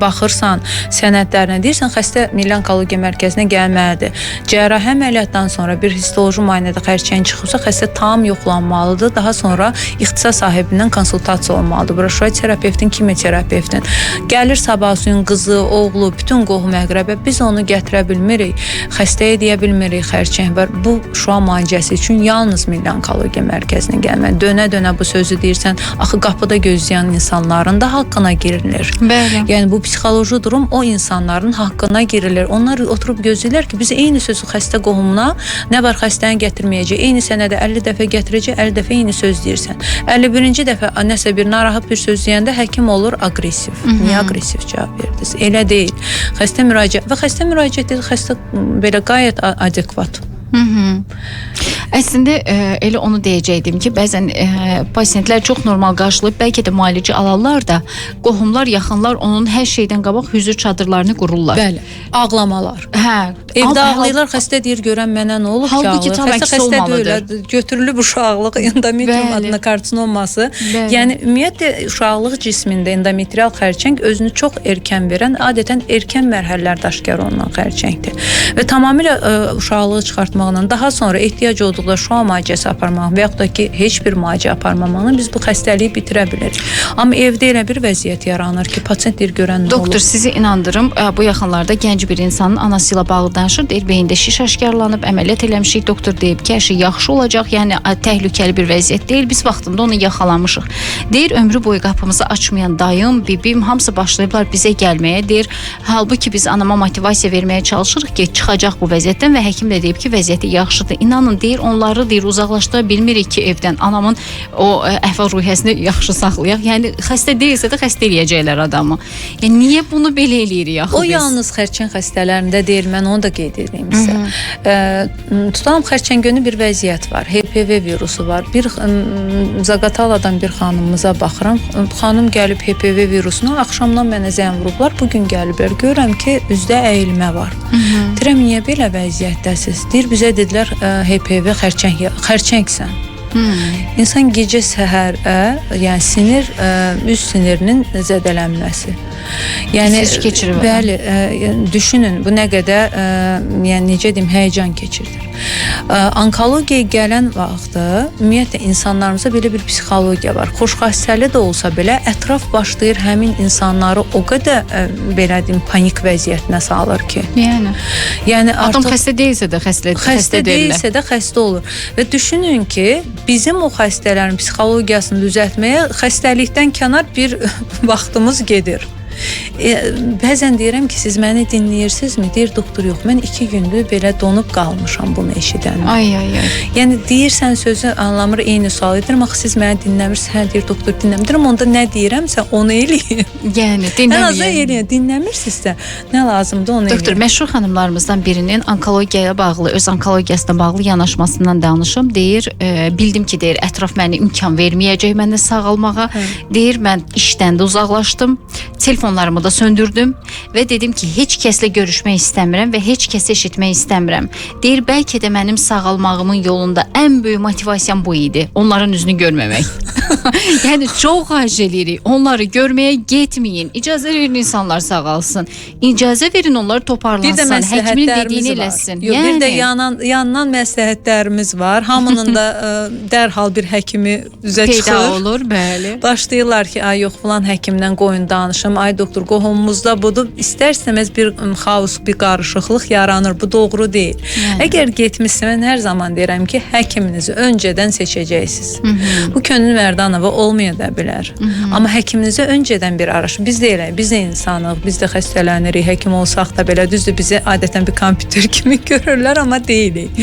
baxırsan, sənədlərinə deyirsən, xəstə Milli Onkologiya Mərkəzinə gəlməlidir. Cərrahi əməliyyatdan sonra bir histoloji müayinədə xərçəng çıxıbsa, xəstə tam yoxlanmalıdır. Daha sonra ixtisas sahibindən konsultasiya olmalıdır. Broşoid terapevtin, kimyoterapevtin. Gəlir sabahsın qızı, oğlu, bütün qohum əqrəbə, biz onu gətirə bilmirik. Xəstəyə deyə bilmirik, xərçəng var. Bu şua müalicəsi üçün yalnız Milli Onkologiya Mərkəzinə gəlməli. Dönə-dönə bu sözü deyirsən, axı qapıda gözləyən insanların da haqqına girilir. Bəli. Yəni bu psixoloji durum o insanların haqqına girilir. Onlar oturub gözləyirlər ki, biz eyni sözü xəstə qohumuna, nə var xəstəni gətirməyəcək, eyni sənədə 50 dəfə gətirəcək, 50 dəfə eyni söz deyirsən. 51-ci dəfə nəsə bir narahat bir söz deyəndə həkim olur aqressiv. Niyə aqressiv cavab verdiniz? Elə deyil. Xəstə müraciət edir, xəstə belə qayət adekvat. Əslində elə onu deyəcəkdim ki, bəzən pasientlər çox normal qarşılayıb, bəlkə də müalicə alarlar da, qohumlar, yaxınlar onun hər şeydən qabaq hüzür çadırlarını qururlar. Bəli, ağlamalar. Hə, evdə ağlayırlar, xəstə deyir, görən mənə nə olub ki, ağlayır. Xəstə deyil, götürülüb uşaqlıq, endometrium adına karsinoması. Yəni, ümumiyyətlə, uşaqlıq cismində endometrial xərçəng özünü çox erkən verən, adətən erkən mərhələlər daşkar olunan xərçəngdir. Və tamamilə uşaqlığı çıxartmaq danışmaqla, daha sonra ehtiyac olduqda şua müalicəsi aparmaq və yaxud da ki, heç bir müalicə aparmamaqla biz bu xəstəliyi bitirə bilərik. Amma evdə elə bir vəziyyət yaranır ki, pasient deyir görən nə Doktor, olur? sizi inandırım, bu yaxınlarda gənc bir insanın anası ilə bağlı danışır, deyir beyində şiş aşkarlanıb, əməliyyat eləmişik, doktor deyib ki, hər şey yaxşı olacaq, yəni təhlükəli bir vəziyyət deyil, biz vaxtında onu yaxalamışıq. Deyir, ömrü boyu qapımızı açmayan dayım, bibim, hamısı başlayıblar bizə gəlməyə, deyir, halbuki biz anama motivasiya verməyə çalışırıq ki, çıxacaq bu vəziyyətdən və həkim də deyib ki, vəziyyəti yaxşıdır. İnanın, deyir, onları deyir, uzaqlaşdıra bilmirik ki, evdən anamın o əhval-ruhiyyəsini yaxşı saxlayaq. Yəni, xəstə deyilsə də xəstə eləyəcəklər adamı. Yəni, niyə bunu belə eləyirik axı O biz? yalnız xərçəng xəstələrində deyil, mən onu da qeyd edeyim sizə. Tutalım, xərçəngönü bir vəziyyət var, HPV virusu var. Bir Zaqataladan bir xanımımıza baxıram. Xanım gəlib HPV virusuna, axşamdan mənə zəng vurublar, bugün gəliblər. Görürəm ki, üzdə əyilmə var. Deyirəm, niyə belə vəziyyətdəsiz? Deyir, bizə dedilər HPV xərçəngsən. İnsan gecə səhərə, yəni sinir, üst sinirinin zədələnməsi. Yəni Siz keçirib. Bəli, düşünün bu nə qədər, yəni necə deyim, həyəcan keçirdir. Onkologiyaya gələn vaxtı ümumiyyətlə insanlarımızda belə bir psixologiya var. Xoşxassəli də olsa belə ətraf başlayır həmin insanları o qədər belə deyim panik vəziyyətinə salır ki. Yəni Adam artıq xəstə deyilsə də xəstə deyilsə də xəstə olur. Və düşünün ki, bizim o xəstələrin psixologiyasını düzəltməyə xəstəlikdən kənar bir vaxtımız gedir. Bəzən deyirəm ki, siz məni dinləyirsinizmi? Deyir, doktor, yox, mən 2 gündür belə donub qalmışam bunu eşidəndə. Ay. Yəni deyirsən sözü anlamır, eyni sual edirəm, axı siz məni dinləmirsiniz. Hə, deyir, doktor, dinləmirəm. Onda nə deyirəmsə onu eləyin. Yəni Ən azından eləyin. Dinləmirsinizsə nə lazımdır onu eləyin. Doktor, məşhur xanımlarımızdan birinin onkologiyaya bağlı, öz onkologiyasına bağlı yanaşmasından danışım. Deyir, bildim ki, deyir, ətraf mənə imkan verməyəcək mənə sağalmağa. Deyir, mən işdən də uzaqlaşdım. Telefonlarımı da söndürdüm və dedim ki, heç kəslə görüşmək istəmirəm və heç kəsi eşitmək istəmirəm. Deyir, bəlkə də mənim sağalmağımın yolunda ən böyük motivasiyam bu idi. Onların üzünü görməmək. Yəni çox xahiş edirik. Onları görməyə getməyin. İcazə verin insanlar sağalsın. İcazə verin onlar toparlansın. Həkimin dediyini eləsin. Yox, bir də yandan məsləhətlərimiz var. Hamının da dərhal bir həkimi üzə çıxır. Peyda olur, bəli. Başlayırlar ki, ay yox filan həkimdən qoyun danışım. Ay doktor, qohumumuzda budur. İstərsəməz bir xaos, bir qarışıqlıq yaranır. Bu doğru deyil. Əgər getmişsə, mən hər zaman deyirəm ki, həkiminizi öncədən seçəcəksiniz. Bu Könül Mərdanova olmaya da bilər. Amma həkiminizi öncədən bir araşdırın. Biz də elə, biz də insanıq, biz də xəstələnirik. Həkim olsaq da belə düzdür, bizi adətən bir kompüter kimi görürlər, amma deyilik.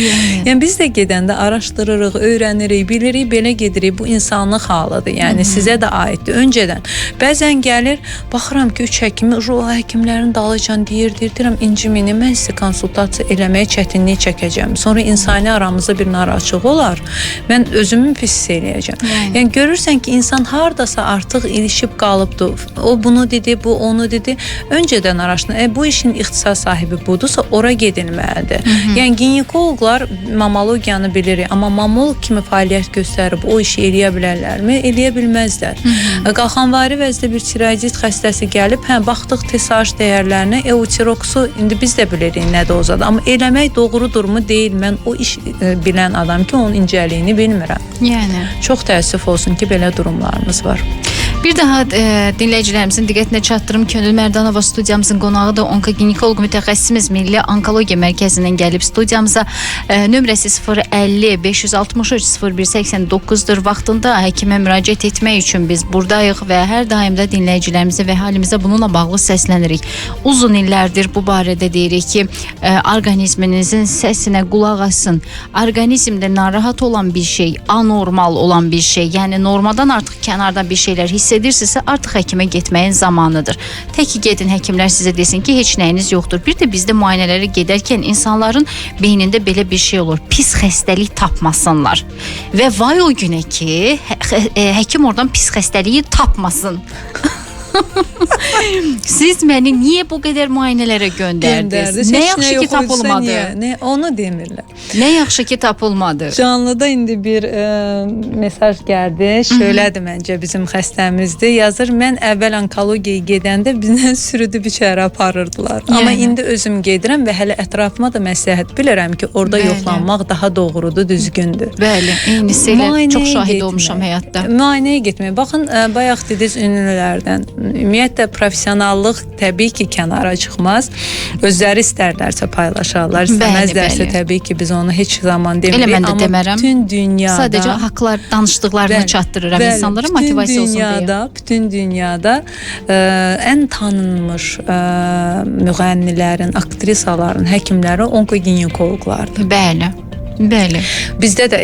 Yəni biz də gedəndə araşdırırıq, öyrənirik, bilirik, belə gedirik. Bu insanlıq halıdır. Yəni sizə də aiddir öncədən. Bəzən gəlir, baxıram ki, 3 həkimi həkimlərin dalıcan deyirəm, incimini mən sizə konsultasiya eləməyə çətinlik çəkəcəm. Sonra insani aramızda bir narahatçılıq olar. Mən özümü pis eləyəcəm. Yəni görürsən ki, insan hardasa artıq ilişib qalıbdır. O bunu dedi, bu onu dedi. Öncədən araşdırın. Bu işin ixtisas sahibi budursa, ora gedilməlidir. Yəni ginekoloqlar mamologiyanı bilirik, amma mamolog kimi fəaliyyət göstərib o işi eləyə bilərlərmi? Eləyə bilməzlər. Qalxanvari vəzdə bir tiroidit xəstəsi gəlib, baxdıq TSH dəyərlərinə, eutiroksu indi biz də bilirik nədir o zad. Amma eləmək doğrudurmu deyil. Mən o iş bilən adam ki, onun incəliyini bilmirəm. Yəni çox təəssüf olsun ki, belə durumlarımız var. Bir daha dinləyicilərimizin diqqətinə çatdırım. Könül Mərdanova studiyamızın qonağı da onkoginekoloq mütəxəssisimiz Milli Onkologiya Mərkəzindən gəlib studiyamıza. Nömrəsi 050 563 0189-dur. Vaxtında həkimə müraciət etmək üçün biz buradayıq və hər daim də dinləyicilərimizə və halimizə bununla bağlı səslənirik. Uzun illərdir bu barədə deyirik ki, orqanizminizin səsinə qulaq asın. Orqanizmdə narahat olan bir şey, anormal olan bir şey, yəni normadan artıq kənarda bir şeylər hiss edirsinizsə, artıq həkimə getməyin zamanıdır. Tək ki, gedin həkimlər sizə desin ki, heç nəyiniz yoxdur. Bir də bizdə müayinələrə gedərkən insanların beynində belə bir şey olur. Pis xəstəlik tapmasınlar. Və vay o günə ki, həkim oradan pis xəstəliyi tapmasın. Siz məni niyə bu qədər müayinələrə göndərdiniz? Nə yaxşı ki tapılmadı. Nə onu demirlər. Nə yaxşı ki tapılmadı. Canlıda indi bir mesaj gəldi. Şöylədir məncə bizim xəstəmizdir. Yazır, mən əvvəl onkologiyaya gedəndə bizdən sürüdüb içəri aparırdılar. Amma indi özüm gedirəm və hələ ətrafıma da məsləhət bilirəm ki, orada yoxlanmaq daha doğrudur, düzgündür. Bəli, eynisilə çox şahid olmuşam həyatda. Müayinəyə getmək. Baxın, bayaq dediniz ünlülərdən. Ümumiyyətlə professionallıq təbii ki kənara çıxmaz. Özləri istərlərsə paylaşarlar, istəməzlərsə təbii ki biz onu heç zaman demirik. Elə mən də demərəm. Bütün dünyada sadəcə haqlar danışdıqlarını çatdırıram insanlara, motivasiya olsun deyə. Bütün dünyada ən tanınmış müğənnilərin, aktrisaların, həkimləri onkoginekoloqlardır. Bəli. Bəli. Bizdə də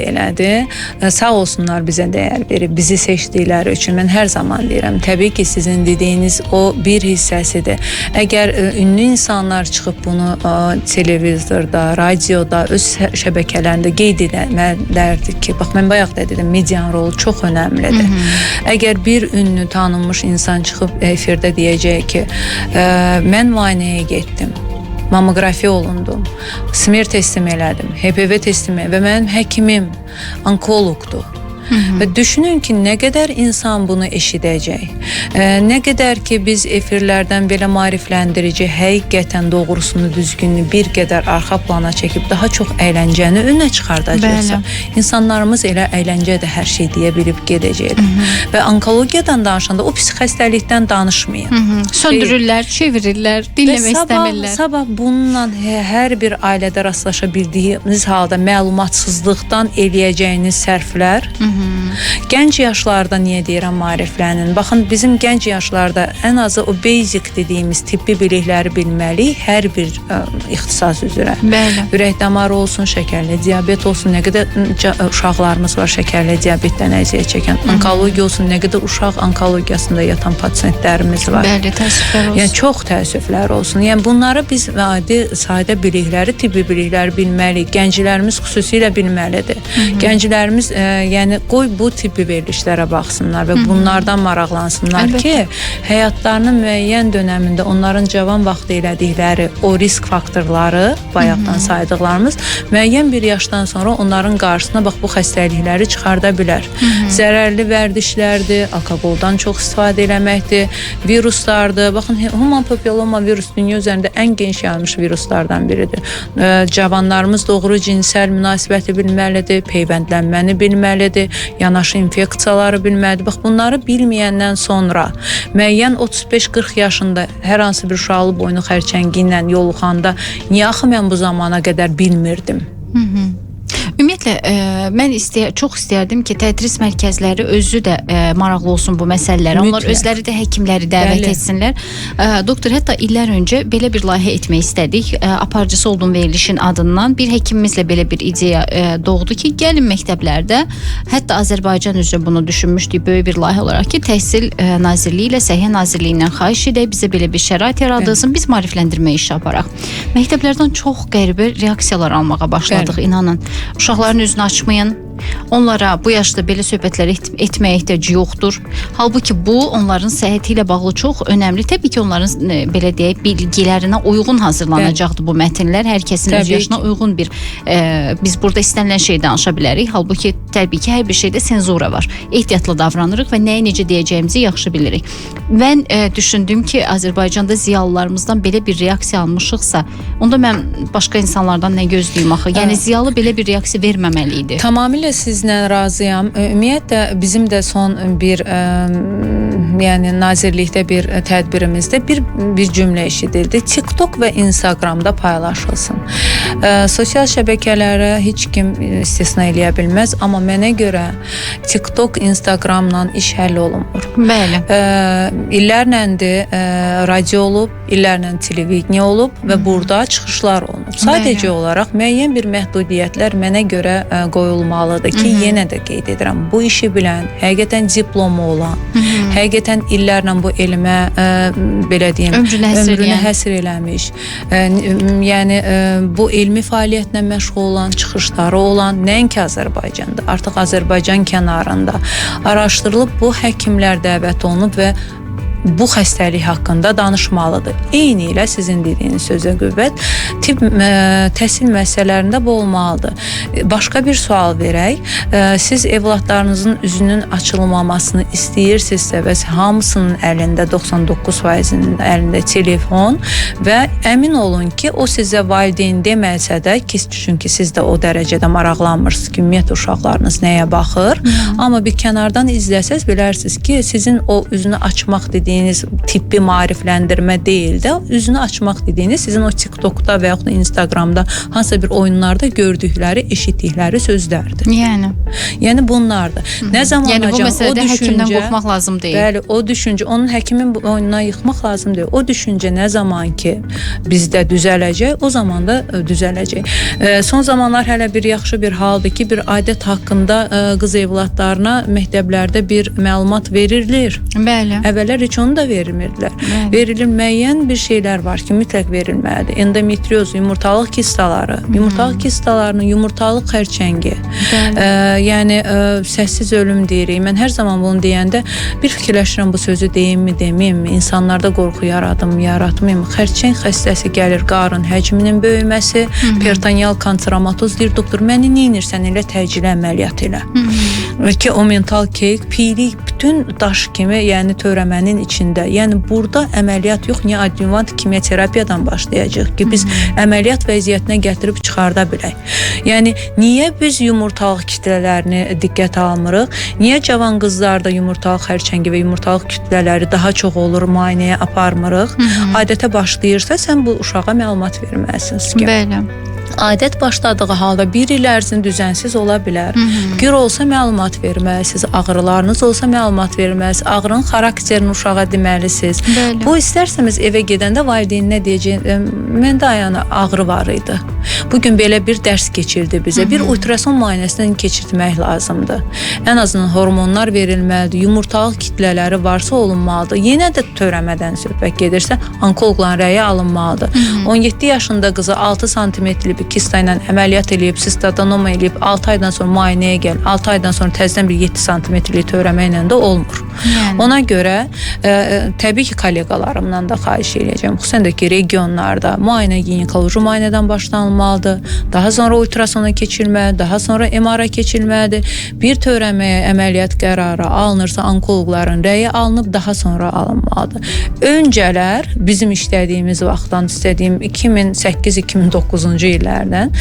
elədir. Sağ olsunlar bizə dəyər verib, bizi seçdikləri üçün. Mən hər zaman deyirəm, təbii ki sizin dediyiniz o bir hissəsidir. Əgər ünlü insanlar çıxıb bunu televizorda, radioda, öz şəbəkələrində qeyd edərlərdir ki, bax mən bayaq da dedim, medianın rolu çox önəmlidir. Əgər bir ünlü tanınmış insan çıxıb efirdə deyəcək ki, mən müayinəyə getdim, mamografiya olundum, smer testim elədim, HPV testim və mənim həkimim onkologdur. Və düşünün ki, nə qədər insan bunu eşidəcək. Nə qədər ki biz efirlərdən belə maarifləndirici, həqiqətən doğrusunu, düzgününü bir qədər arxa plana çəkib daha çox əyləncəni önə çıxardacaqsa, insanlarımız elə əyləncə də hər şey deyə bilib gedəcəkdir. Və onkologiyadan danışanda o pis xəstəlikdən danışmayın. Söndürürlər, çevirirlər, dinləmək istəmirlər. Sabah bununla hər bir ailədə rastlaşa bildiyiniz halda məlumatsızlıqdan eləyəcəyiniz sərflər gənc yaşlarda niyə deyirəm maariflənin? Baxın, bizim gənc yaşlarda ən azı o basic dediyimiz tibbi bilikləri bilməliyik hər bir ixtisas üzrə. Bəli. Ürək damarı olsun, şəkərli diabet olsun, nə qədər uşaqlarımız var şəkərli diabetdən əziyyət çəkən, onkologiya olsun, nə qədər uşaq onkologiyasında yatan pasientlərimiz var. Bəli, təəssüflər olsun. Yəni çox təəssüflər olsun. Yəni bunları biz adi sadə bilikləri, tibbi bilikləri bilməliyik. Gənclərimiz xüsusilə bilməlidir. Gənclərimiz yəni qoy bu tibbi verilişlərə baxsınlar və bunlardan maraqlansınlar ki, həyatlarının müəyyən dönəmində onların cavan vaxtı elədikləri o risk faktorları, bayaqdan saydıqlarımız, müəyyən bir yaşdan sonra onların qarşısına bax bu xəstəlikləri çıxarda bilər. Zərərli vərdişlərdir, alkoqoldan çox istifadə eləməkdir, viruslardır. Baxın, human papilloma virus dünya üzərində ən geniş yayılmış viruslardan biridir. Cavanlarımız doğru cinsel münasibəti bilməlidir, peyvəndlənməni bilməlidir, yanaşı infeksiyaları bilməlidir. Bax, bunları bilməyəndən sonra müəyyən 35-40 yaşında hər hansı bir uşaqlı boynu xərçəngi ilə yoluxanda niyə axı mən bu zamana qədər bilmirdim? Ümumiyyətlə, mən çox istərdim ki, tədris mərkəzləri özü də maraqlı olsun bu məsələlərə. Onlar özləri də həkimləri dəvət etsinlər. Doktor, hətta illər öncə belə bir layihə etmək istədik. Aparıcısı olduğum verilişin adından bir həkimimizlə belə bir ideya doğdu ki, gəlin məktəblərdə, hətta Azərbaycan üzrə bunu düşünmüşdük böyük bir layihə olaraq ki, Təhsil Nazirliyi ilə Səhiyyə Nazirliyindən xahiş edək, bizə belə bir şərait yaradılsın, biz maarifləndirmə işi aparaq. Məktəblərdən çox qəribə reaksiyalar almağa başladıq, inanın. Uşaqların üzünü açmayın. Onlara bu yaşda belə söhbətlər etməyə ehtiyacı yoxdur. Halbuki bu onların səhhəti ilə bağlı çox önəmli. Təbii ki, onların belə deyək bilgilərinə uyğun hazırlanacaqdır bu mətnlər. Hər kəsin öz yaşına uyğun bir biz burada istənilən şey danışa bilərik. Halbuki təbii ki, hər bir şeydə senzura var. Ehtiyatla davranırıq və nəyi necə deyəcəyimizi yaxşı bilirik. Mən düşündüm ki, Azərbaycanda ziyalılarımızdan belə bir reaksiya almışıqsa, onda mən başqa insanlardan nə gözləyim axı? Yəni ziyalı belə bir reaksiya verməməli idi. Tamamilə sizlə razıyam. Ümumiyyətlə bizim də son bir yəni nazirlikdə bir tədbirimizdə bir cümlə eşidildi. TikTok və Instagramda paylaşılsın. Sosial şəbəkələrə heç kim istisna eləyə bilməz, amma mənə görə TikTok, Instagramla iş həll olunmur. Bəli. İllərləndir radio olub, illərlə televiziya olub və burada çıxışlar olunub. Sadəcə olaraq müəyyən bir məhdudiyyətlər mənə görə qoyulmalıdır ki, yenə də qeyd edirəm, bu işi bilən, həqiqətən diplomu olan, həqiqətən illərlə bu elmə belə deyim, ömrünü həsr eləmiş. Yəni bu elmi fəaliyyətlə məşğul olan, çıxışları olan, nəinki Azərbaycanda, artıq Azərbaycan kənarında araşdırılıb bu həkimlər dəvət olunub və bu xəstəlik haqqında danışmalıdır. Eyni ilə sizin dediyiniz sözə qüvvət, tibb təhsil müəssisələrində bu olmalıdır. Başqa bir sual verək. Siz evladlarınızın üzünün açılmamasını istəyirsinizsə və hamısının əlində, 99%-nin əlində telefon və əmin olun ki, o sizə valideyn deməsə də, çünki siz də o dərəcədə maraqlanmırsınız ki, ümumiyyətlə uşaqlarınız nəyə baxır. Amma bir kənardan izləsəz bilərsiniz ki, sizin o üzünü açmaq dediyiniz tibbi maarifləndirmə deyil də, üzünü açmaq dediyiniz sizin o TikTokda və yaxud da Instagramda hansısa bir oyunlarda gördükləri, eşitdikləri sözlərdir. Yəni bunlardır. Nə zaman yəni bu məsələdə həkimdən qorxmaq lazım deyil. Bəli, o düşüncə, onun həkimin oyununa yıxmaq lazım deyil. O düşüncə nə zaman ki bizdə düzələcək, o zaman da düzələcək. Son zamanlar hələ bir yaxşı bir haldır ki, bir adət haqqında qız evladlarına məktəblərdə bir məlumat verilir. Bəli. Əvvəllər heç onu da verilmirdilər. Verilir, müəyyən bir şeylər var ki, mütləq verilməlidir. Endometrioz, yumurtalıq kistaları, yumurtalıq kistalarının yumurtalıq xərçəngi, yəni səssiz ölüm deyirik. Mən hər zaman bunu deyəndə bir fikirləşirəm, bu sözü deyimmi, deməyimmi, insanlarda qorxu yaratmayım. Xərçəng xəstəsi gəlir, qarın həcminin böyüməsi, peritoneal kanseromatoz deyir, doktor, məni neynirsən elə təcili əməliyyat elə. Ki o mental keyk, piylik, bütün daş kimi, yəni törəmənin içində. Yəni burada əməliyyat yox, niyə adjuvant kimyoterapiyadan başlayacaq ki, biz əməliyyat vəziyyətinə gətirib çıxarda bilək. Yəni niyə biz yumurtalıq kütlələrini diqqət almırıq? Niyə cavan qızlarda yumurtalıq xərçəngi və yumurtalıq kütlələri daha çox olur, müayinəyə aparmırıq? Adətə başlayırsa sən bu uşağa məlumat verməlisiniz ki. Bəli. Adət başladığı halda bir il ərzində düzənsiz ola bilər. Gür olsa məlumat verməlisiniz, ağrılarınız olsa məlumat verməlisiniz, ağrının xarakterini uşağa deməlisiniz. Bəli. Bu istərsəmiz evə gedəndə valideyn nə deyəcək? Məndə ayağına ağrı var idi. Bugün belə bir dərs keçirdi bizə. Bir ultrason müayinəsindən keçirtmək lazımdır. Ən azından hormonlar verilməlidir, yumurtalıq kütlələri varsa olunmalıdır. Yenə də törəmədən söhbət gedirsə, onkologların rəyi alınmalıdır. 17 yaşında qızı 6 santimetrli bir kista ilə əməliyyat eləyib, sistadanoma eləyib, 6 aydan sonra müayinəyə gəl, 6 aydan sonra təzədən bir 7 santimetrli törəmə ilə də olmur. Ona görə təbii ki, kolleqalarımdan da xahiş edəcəm, xüsusən də ki, regionlarda müayinə, ginekoloji müayinədən başlanılmalıdır, daha sonra ultrasona keçilməlidir, daha sonra MR-a keçilməlidir. Bir törəməyə əməliyyat qərarı alınırsa, onkologların rəyi alınıb, daha sonra alınmalıdır. Öncələr bizim işlədiyimiz vaxtdan istədiyim 2008-2009-cu illərdən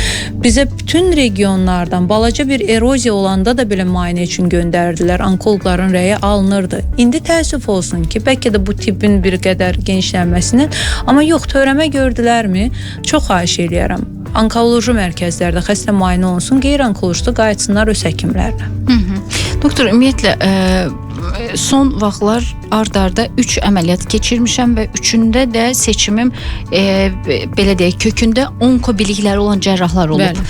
bizə bütün regionlardan balaca bir eroziya olanda da belə müayinə üçün göndərdilər. Onkologların rəyi alınırdı. İndi təəssüf olsun ki, bəlkə də bu tibbin bir qədər genişlənməsindən, amma yox, törəmə gördülərmi? Çox xahiş eləyərəm. Onkoloji mərkəzlərdə xəstə müayinə olunsun, qeyri-onkolojda qayıtsınlar öz həkimlərlə. Doktor, ümumiyyətlə son vaxtlar ard-arda 3 əməliyyat keçirmişəm və üçündə də seçimim belə deyək, kökündə onko bilikləri olan cərrahlar olub.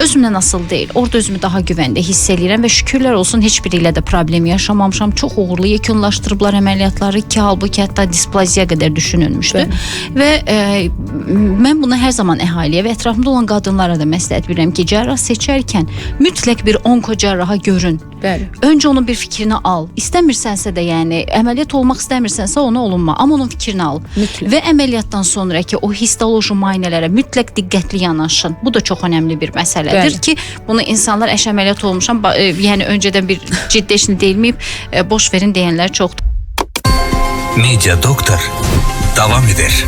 Özümdən asılı deyil. Orada özümü daha güvəndə hiss edirəm və şükürlər olsun heç biri ilə də problem yaşamamışam. Çox uğurlu yekunlaşdırıblar əməliyyatları ki, halbuki hətta displaziya qədər düşünülmüşdü. Və mən bunu hər zaman əhaliyə və ətrafımda olan qadınlara da məsləhət verirəm ki, cərrah seçərkən mütləq bir onko cərraha görün. Öncə onun bir fikrini al. İstəmirsənsə də, yəni əməliyyat olmaq istəmirsənsə onu olunma, amma onun fikrini al. Və əməliyyatdan sonraki o histoloji müayinələrə mütləq diqqətli yanaşın. Bu da çox önəmli bir məsələdir ki, bunu insanlar əməliyyat olmuşam, yəni öncədən bir ciddi işini deyilməyib, boş verin deyənlər çoxdur. Media Doktor davam edir.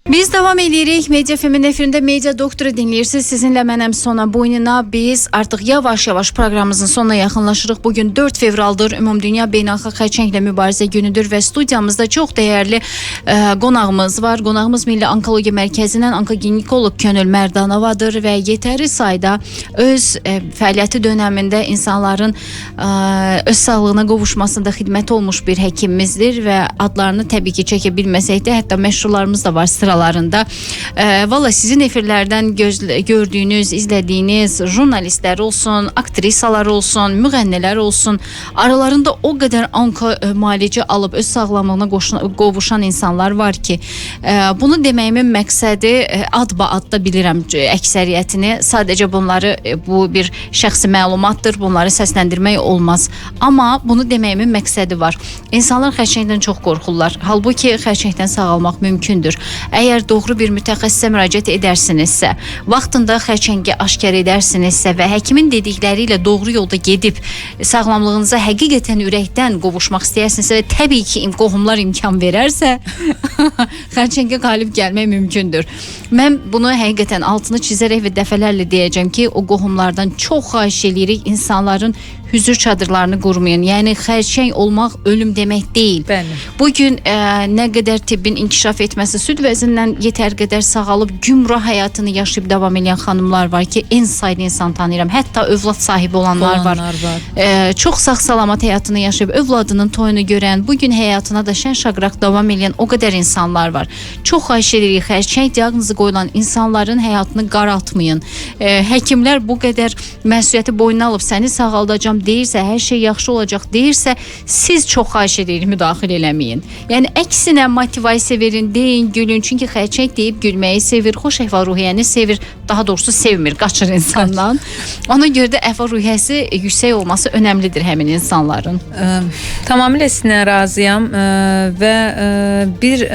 Biz davam edirik. Media FM-in efirində Media Doktoru dinləyirsiniz. Sizinlə mənəm Sona Boynuna. Biz artıq yavaş-yavaş proqramımızın sonuna yaxınlaşırıq. Bugün 4 fevraldır. Ümumdünya Beynəlxalq Xərçənglə Mübarizə günüdür və studiyamızda çox dəyərli qonağımız var. Qonağımız Milli Onkologiya Mərkəzindən onkoginekoloq Könül Mərdanovadır və yetəri sayda öz fəaliyyəti dönəmində insanların öz sağlığına qovuşmasında xidməti olmuş bir həkimimizdir və adlarını təbii ki çəkə bilməsək də, hətta məşhurlarımız da var, sıralanır. nöqtalarında. Valla sizin efirlərdən gördüyünüz, izlədiyiniz jurnalistlər olsun, aktrisalar olsun, müğənnilər olsun, aralarında o qədər onko müalicə alıb öz sağlamlığına qovuşan insanlar var ki, bunu deməyimin məqsədi adba-adda bilirəm əksəriyyətini. Sadəcə bunları, bu bir şəxsi məlumatdır, bunları səsləndirmək olmaz. Amma bunu deməyimin məqsədi var. İnsanlar xərçəngdən çox qorxurlar. Halbuki xərçəngdən sağalmaq mümkündür. Əgər doğru bir mütəxəssisə müraciət edərsinizsə, vaxtında xərçəngi aşkar edərsinizsə və həkimin dedikləri ilə doğru yolda gedib sağlamlığınıza həqiqətən ürəkdən qovuşmaq istəyərsinizsə və təbii ki, qohumlar imkan verərsə, xərçəngə qalib gəlmək mümkündür. Mən bunu həqiqətən altını çizərək və dəfələrlə deyəcəm ki, o qohumlardan çox xahiş edirik, insanların hüzür çadırlarını qurmayın. Yəni xərçəng olmaq ölüm demək deyil. Bəli. Bugün nə qədər tibbin inkişaf etməsi, süd vəzindən yetər qədər sağalıb gümrah həyatını yaşayıb davam edən xanımlar var ki, en sayda insan tanıyıram. Hətta övlad sahibi olanlar var. Çox sağ-salamat həyatını yaşayıb övladının toyunu görən, bugün həyatına da şən-şaqraq davam edən o qədər insanlar var. Çox xahiş edirik, xərçəng diaqnozu qoyulan insanların həyatını qaraltmayın. Həkimlər bu qədər məsuliyyəti boynuna alıb səni sağaldacam deyirsə, hər şey yaxşı olacaq deyirsə, siz çox xahiş edirik, müdaxilə eləməyin. Yəni əksinə motivasiya verin, deyin, gülün. Çünki xərçəng deyib gülməyi sevir, xoş əhval-ruhiyyəni sevir, daha doğrusu sevmir, qaçır insandan. Ona görə də əhval-ruhiyyəsi yüksək olması önəmlidir həmin insanların. Tamamilə sizinlə razıyam və bir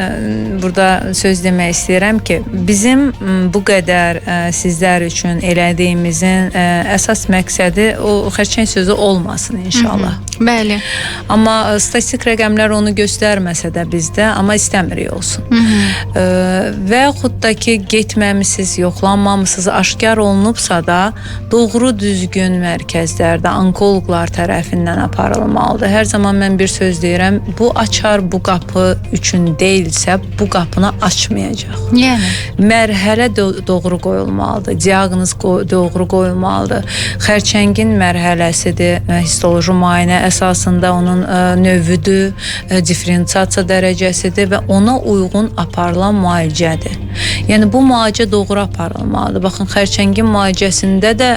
burada söz demək istəyirəm ki, bizim bu qədər sizlər üçün elədiyimizin əsas məqsədi o xərçəng sözü olmasın inşallah. Bəli. Amma statistik rəqəmlər onu göstərməsə də bizdə, amma istəmirik olsun. Və yaxud da ki, getməmisiniz, yoxlanmamısınız, aşkar olunubsa da doğru düzgün mərkəzlərdə onkoloqlar tərəfindən aparılmalıdır. Hər zaman mən bir söz deyirəm, bu açar bu qapı üçün deyilsə, bu qapını açmayacaq. Yəni Mərhələ doğru qoyulmalıdır, diaqnoz doğru qoyulmalıdır. Xərçəngin mərhələsidir, histoloji müayinə əsasında onun növüdür, diferensiasiya dərəcəsidir və ona uyğun aparılan müalicədir. Yəni bu müalicə doğru aparılmalıdır. Baxın, xərçəngin müalicəsində də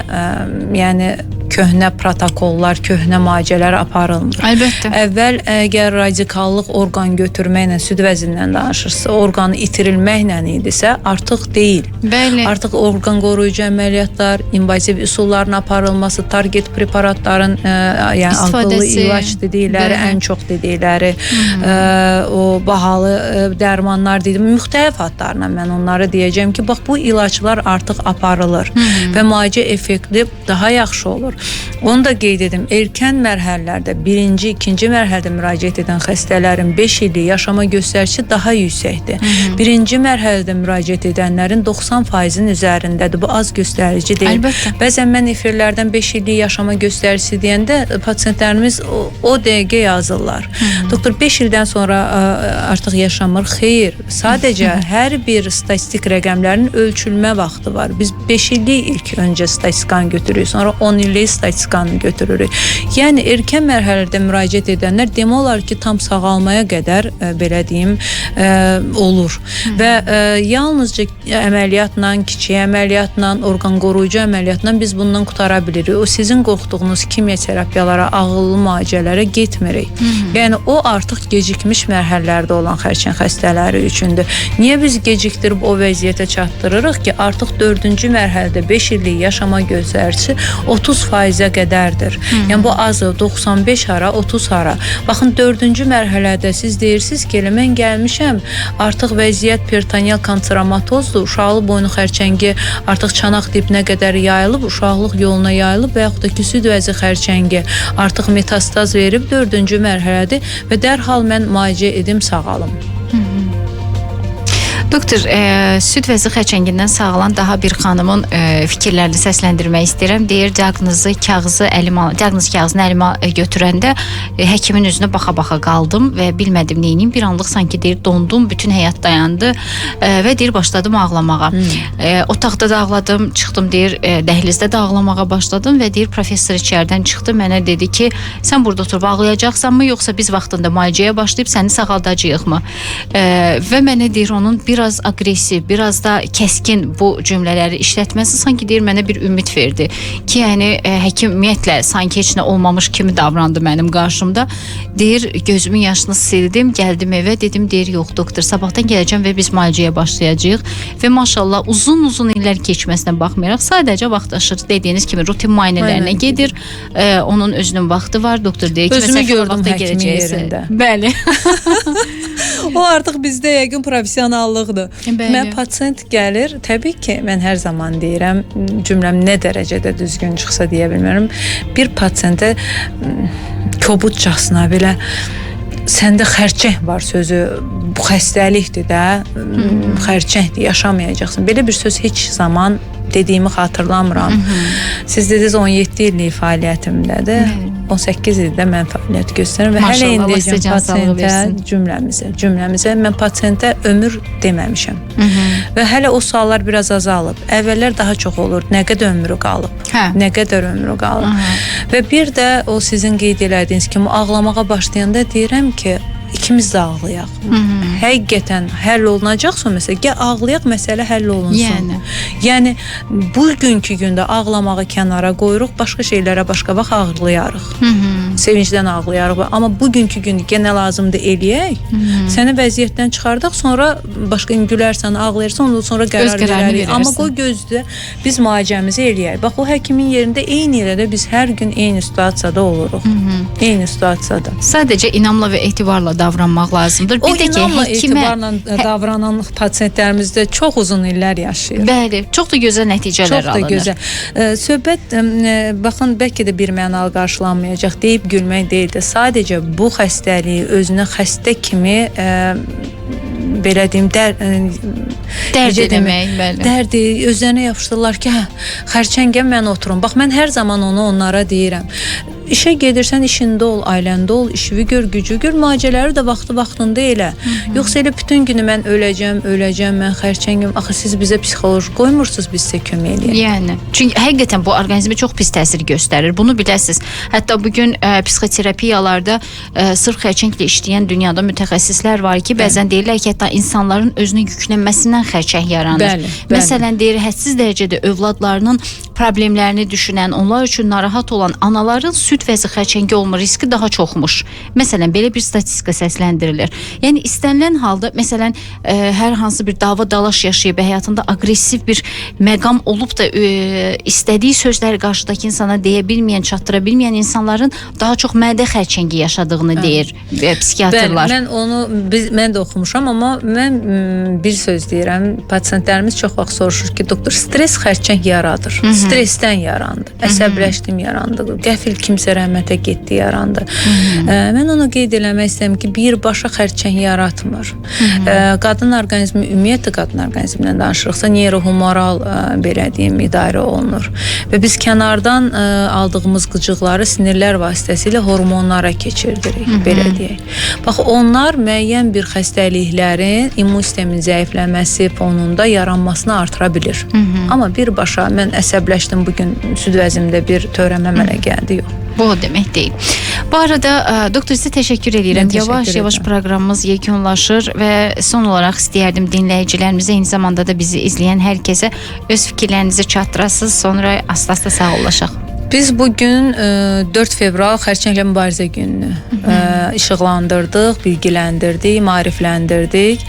yəni köhnə protokollar, köhnə müalicələr aparılmır. Əlbəttə. Əvvəl əgər radikallıq orqan götürməklə, süd vəzindən danışırsa, orqanı itirilməklə idisə, artıq deyil. Bəli. Artıq orqan qoruyucu əməliyyatlar, invaziv üsulların aparılması, target preparatların yəni ağıllı ilaç dedikləri, ən çox dedikləri, o bahalı dərmanlar dedim, müxtəlif adlarla mən onları deyəcəm ki, bax bu ilaçlar artıq aparılır və müalicə effekti daha yaxşı olur. Onu da qeyd edim, erkən mərhələlərdə, birinci, ikinci mərhələdə müraciət edən xəstələrin 5 illik yaşama göstəricisi daha yüksəkdir. Birinci mərhələdə müraciət edənlərin 90%-in üzərindədir. Bu az göstərici deyil. Əlbəttə. Bəzən mən efirlərdən 5 illik yaşama göstəricisi deyəndə pasientlərimiz o dəqiqə yazırlar. Doktor, 5 ildən sonra artıq yaşamır. Xeyr, sadəcə hər bir statistik rəqəmlərin ölçülmə vaxtı var. Biz 5 illik ilk öncə statistikanı götürürük, sonra 10 illik statistikanı götürürük. Yəni erkən mərhələdə müraciət edənlər demək olar ki, tam sağalmaya qədər belə deyim olur. Və yalnızca əməliyyatla, kiçik əməliyyatla, orqan qoruyucu əməliyyatla biz bundan qutara bilirik. O sizin qorxduğunuz kimya terapiyalara, ağıllı müalicələrə getmirik. Yəni o artıq gecikmiş mərhələlərdə olan xərçəng xəstələri üçündür. Niyə biz gecikdirib o vəziyyətə çatdırırıq ki, artıq 4-cü mərhələdə 5 illik yaşama göstəricisi 30%-ə qədərdir. Yəni bu azdır, 95 hara, 30 hara. Baxın, 4-cü mərhələdə siz deyirsiniz ki, elə mən gəlmişəm, artıq vəziyyət peritoneal kanseromatozdur, uşaqlı boynu xərçəngi artıq çanaq dibinə qədər yayılıb, uşaqlıq yoluna yayılıb və yaxud da ki, süd vəzi xərçəngi artıq metastaz verib 4-cü mərhələdir və dərhal mən müalicə edim, sağalım. Doktor, süd vəzi xərçəngindən sağalan daha bir xanımın fikirlərini səsləndirmək istəyirəm. Deyir, diaqnoz kağızını əlimə götürəndə həkimin üzünə baxa-baxa qaldım və bilmədim neynim. Bir anlıq sanki deyir, dondum, bütün həyat dayandı və deyir, başladım ağlamağa. Otaqda da ağladım, çıxdım, deyir, dəhlizdə də ağlamağa başladım və deyir, professor içərdən çıxdı, mənə dedi ki, sən burada oturub ağlayacaqsanmı, yoxsa biz vaxtında müalicəyə başlayıb səni sağaldacağıq mı? Və mənə deyir, onun bir biraz aqressiv, biraz da kəskin bu cümlələri işlətməsi sanki deyir mənə bir ümid verdi ki, yəni həkim ümumiyyətlə sanki heç nə olmamış kimi davrandı mənim qarşımda. Deyir gözümün yaşını sildim, gəldim evə, dedim deyir yox doktor, sabahdan gələcəm və biz müalicəyə başlayacağıq və maşallah uzun illər keçməsinə baxmayaraq sadəcə vaxtaşırı dediyiniz kimi rutin müayinələrinə gedir. Onun özünün vaxtı var. Doktor deyir ki, özümü gördüm vaxta həkimin yerində. Bəli. O artıq bizdə yəqin professionallıqdır. Bəli. Mən pasient gəlir, təbii ki, mən hər zaman deyirəm, cümləm nə dərəcədə düzgün çıxsa deyə bilmirəm. Bir pasientə kobudcasına belə səndə xərçəng var sözü, bu xəstəlikdir də, xərçəngdir, yaşamayacaqsın. Belə bir söz heç zaman dediyimi xatırlamıram. Siz dediniz 17 illik fəaliyyətimdədir. 18 ildə mən fəaliyyət göstərirəm və hələ indiyəcəm pasientə, cümləmizə mən pasientə ömür deməmişəm. Və hələ o suallar biraz azalıb. Əvvəllər daha çox olur. Nə qədər ömrü qalıb? Nə qədər ömrü qalıb? Və bir də o sizin qeyd elədiyiniz kimi ağlamağa başlayanda deyirəm ki, ikimiz də ağlayaq. Həqiqətən həll olunacaqsa məsələ, ağlayaq, məsələ həll olunsun. Yəni bugünkü gündə ağlamağı kənara qoyuruq, başqa şeylərə başqa vaxt ağlayarıq. Sevincdən ağlayarıq. Amma bugünkü gündə yenə lazımdır eləyək. Səni vəziyyətdən çıxardaq, sonra başqa gülərsən, ağlayırsan, ondan sonra qərar verərik. Amma qoy gözlə, biz müalicəmizi eləyək. Bax, o həkimin yerində eyni ilə də biz hər gün eyni situasiyada oluruq. Eyni situasiyada. Sadəcə inamla və etibarla davranmaq lazımdır. O inamla, etibarla davranan pasientlərimizdə çox uzun illər yaşayır. Bəli, çox da gözəl nəticələr alınır. Çox da gözəl. Söhbət, baxın, bəlkə də bir mənalı qarşılanmayacaq, deyib gülmək deyil də, sadəcə bu xəstəliyi özünə xəstə kimi belə deyim, dərd demək, bəli. Dərdi özlərinə yapışdırırlar ki, xərçəngəm mən oturum. Bax, mən hər zaman onu onlara deyirəm. İşə gedirsən, işində ol, ailəndə ol, işini gör, gücü gör, müalicələri də vaxtında elə. Yoxsa elə bütün günü mən öləcəm, mən xərçəngəm. Axı siz bizə psixoloji qoymursunuz, biz sizə kömək eləyək. Yəni, çünki həqiqətən bu orqanizmə çox pis təsir göstərir. Bunu biləsiniz. Hətta bugün psixoterapiyalarda sırf xərçənglə işləyən dünyada mütəxəssislər var ki, bəzən deyirlər ki, hətta insanların özünə yüklənməsindən xərçəng yaranır. Məsələn, deyir, hədsiz dərəcədə övladlarının problemlərini düşünən, onlar üçün narahat olan anaların süd vəzi xərçəngi olma riski daha çoxmuş. Məsələn, belə bir statistika səsləndirilir. Yəni, istənilən halda, məsələn, hər hansı bir dava-dalaş yaşayıb, həyatında aqressiv bir məqam olub da istədiyi sözləri qarşıdakı insana deyə bilməyən, çatdıra bilməyən insanların daha çox mədə xərçəngi yaşadığını deyir psixiatrlar. Bəli, mən də oxumuşam, amma mən bir söz deyirəm, pasientlərimiz çox vaxt soruşur ki, doktor, stres xərçəng yaradır. Stresdən yarandı, əsəbləşdim yarandı, qəfil kimsə rəhmətə getdi yarandı. Mən onu qeyd eləmək istəyirəm ki, birbaşa xərçəng yaratmır. Qadın orqanizmi, ümumiyyətlə qadın orqanizmindən danışırıqsa, neyrohumoral belə deyim, idarə olunur. Və biz kənardan aldığımız qıcıqları sinirlər vasitəsilə hormonlara keçirdirik, belə deyək. Bax, onlar müəyyən bir xəstəliklərin immun sistemin zəifləməsi fonunda yaranmasını artıra bilir. Amma birbaşa mən əsəbləşdim, bugün süd vəzimdə bir törəmə mənə gəldi, yox. Bu o demək deyil. Bu arada doktor sizə təşəkkür edirəm. Yavaş-yavaş proqramımız yekunlaşır və son olaraq istəyərdim dinləyicilərimizə, eyni zamanda da bizi izləyən hər kəsə öz fikirlərinizi çatdırasınız, sonra asta-asta sağollaşaq. Biz bugün 4 fevral xərçənglə mübarizə gününü işıqlandırdıq, bilgiləndirdik, maarifləndirdik.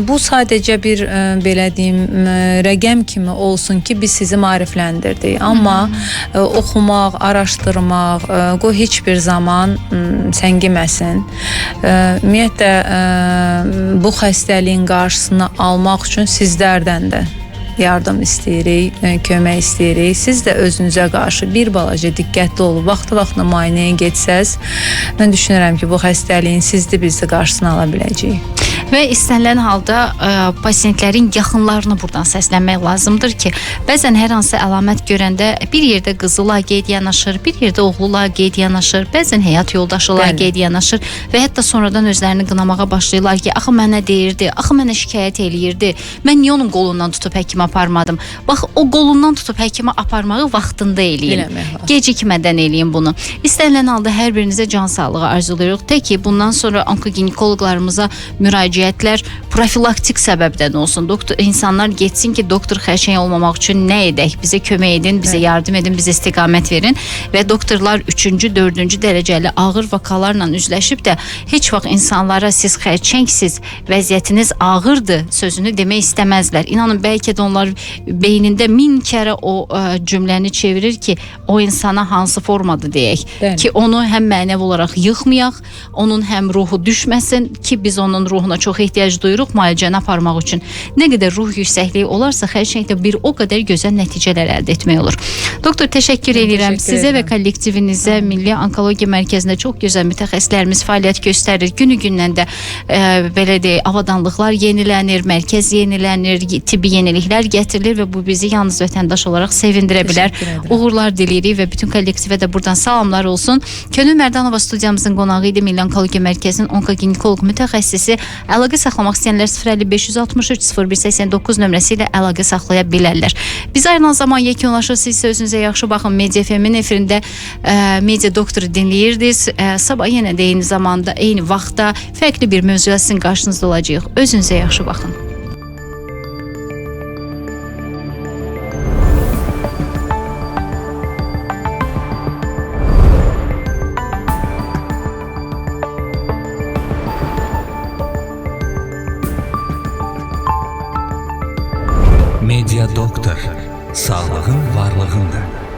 Bu sadəcə bir belə deyim, rəqəm kimi olsun ki, biz sizi maarifləndirdik. Amma oxumaq, araşdırmaq, qoy heç bir zaman səngiməsin. Ümumiyyətlə, bu xəstəliyin qarşısını almaq üçün sizlərdən də yardım istəyirik, kömək istəyirik. Siz də özünüzə qarşı bir balaca diqqətli olub, vaxtı-vaxtına müayinəyə getsəz, mən düşünürəm ki, bu xəstəliyin sizdə bizdə qarşısını ala biləcəyik. Və istənilən halda pasientlərin yaxınlarını buradan səslənmək lazımdır ki, bəzən hər hansı əlamət görəndə bir yerdə qızı laqeyd yanaşır, bir yerdə oğlu laqeyd yanaşır, bəzən həyat yoldaşı laqeyd yanaşır və hətta sonradan özlərini qınamağa başlayırlar ki, axı mənə deyirdi, axı mənə şikayət eləyirdi, mən niyə onun qolundan tutub həkimə aparmadım? Bax, o qolundan tutub həkimə aparmağı vaxtında eləyin. Gecikmədən eləyin bunu. İstənilən halda hər birinizə can sağlığı arzulayırıq. Tək ki, bundan sonra onkoginekoloqlarımıza müraciətlər profilaktik səbəbdən olsun. Doktor insanlar getsin ki, doktor xərçəng olmamaq üçün nə edək? Bizə kömək edin, bizə yardım edin, bizə istiqamət verin və doktorlar 3-cü, 4-cü dərəcəli ağır vakalarla üzləşib də heç vaxt insanlara siz xərçəngsiz, vəziyyətiniz ağırdır sözünü demək istəməzlər. İnanın, bəlkə də onlar beynində 1000 kərə o cümləni çevirir ki, o insana hansı formada deyək. Bəli. Ki onu həm mənəvi olaraq yıxmayaq, onun həm ruhu düşməsin ki, biz onun ruhuna çox ehtiyac duyuruq müalicəni aparmaq üçün. Nə qədər ruh yüksəkliyi olarsa, xərçəngdə bir o qədər gözəl nəticələr əldə etmək olur. Doktor, təşəkkür edirəm sizə və kollektivinizə. Milli Onkologiya Mərkəzində çox gözəl mütəxəssislərimiz fəaliyyət göstərir. Günü-gündən də belə deyək, avadanlıqlar yenilənir, mərkəz yenilənir, tibbi yeniliklər gətirilir və bu bizi yalnız vətəndaş olaraq sevindirə bilər. Uğurlar diləyirik və bütün kollektivə də buradan salamlar olsun. Könül Mərdanova studiyamızın qonağı idi. Milli Onkologiya Mərkəzinin onkoginekoloq mütəxəssisi. Əlaqə saxlamaq istəyənlər 05563 0189 nömrəsi ilə əlaqə saxlaya bilərlər. Biz ayrılan zaman yekunlaşır. Siz özünüzə yaxşı baxın. Media FM-in efirində Media Doktoru dinləyirdiniz. Sabah yenə də eyni zamanda, eyni vaxtda fərqli bir mövzuya sizin qarşınızda olacağıq. Özünüzə yaxşı baxın. Media Doktor, sağlığın varlığındır.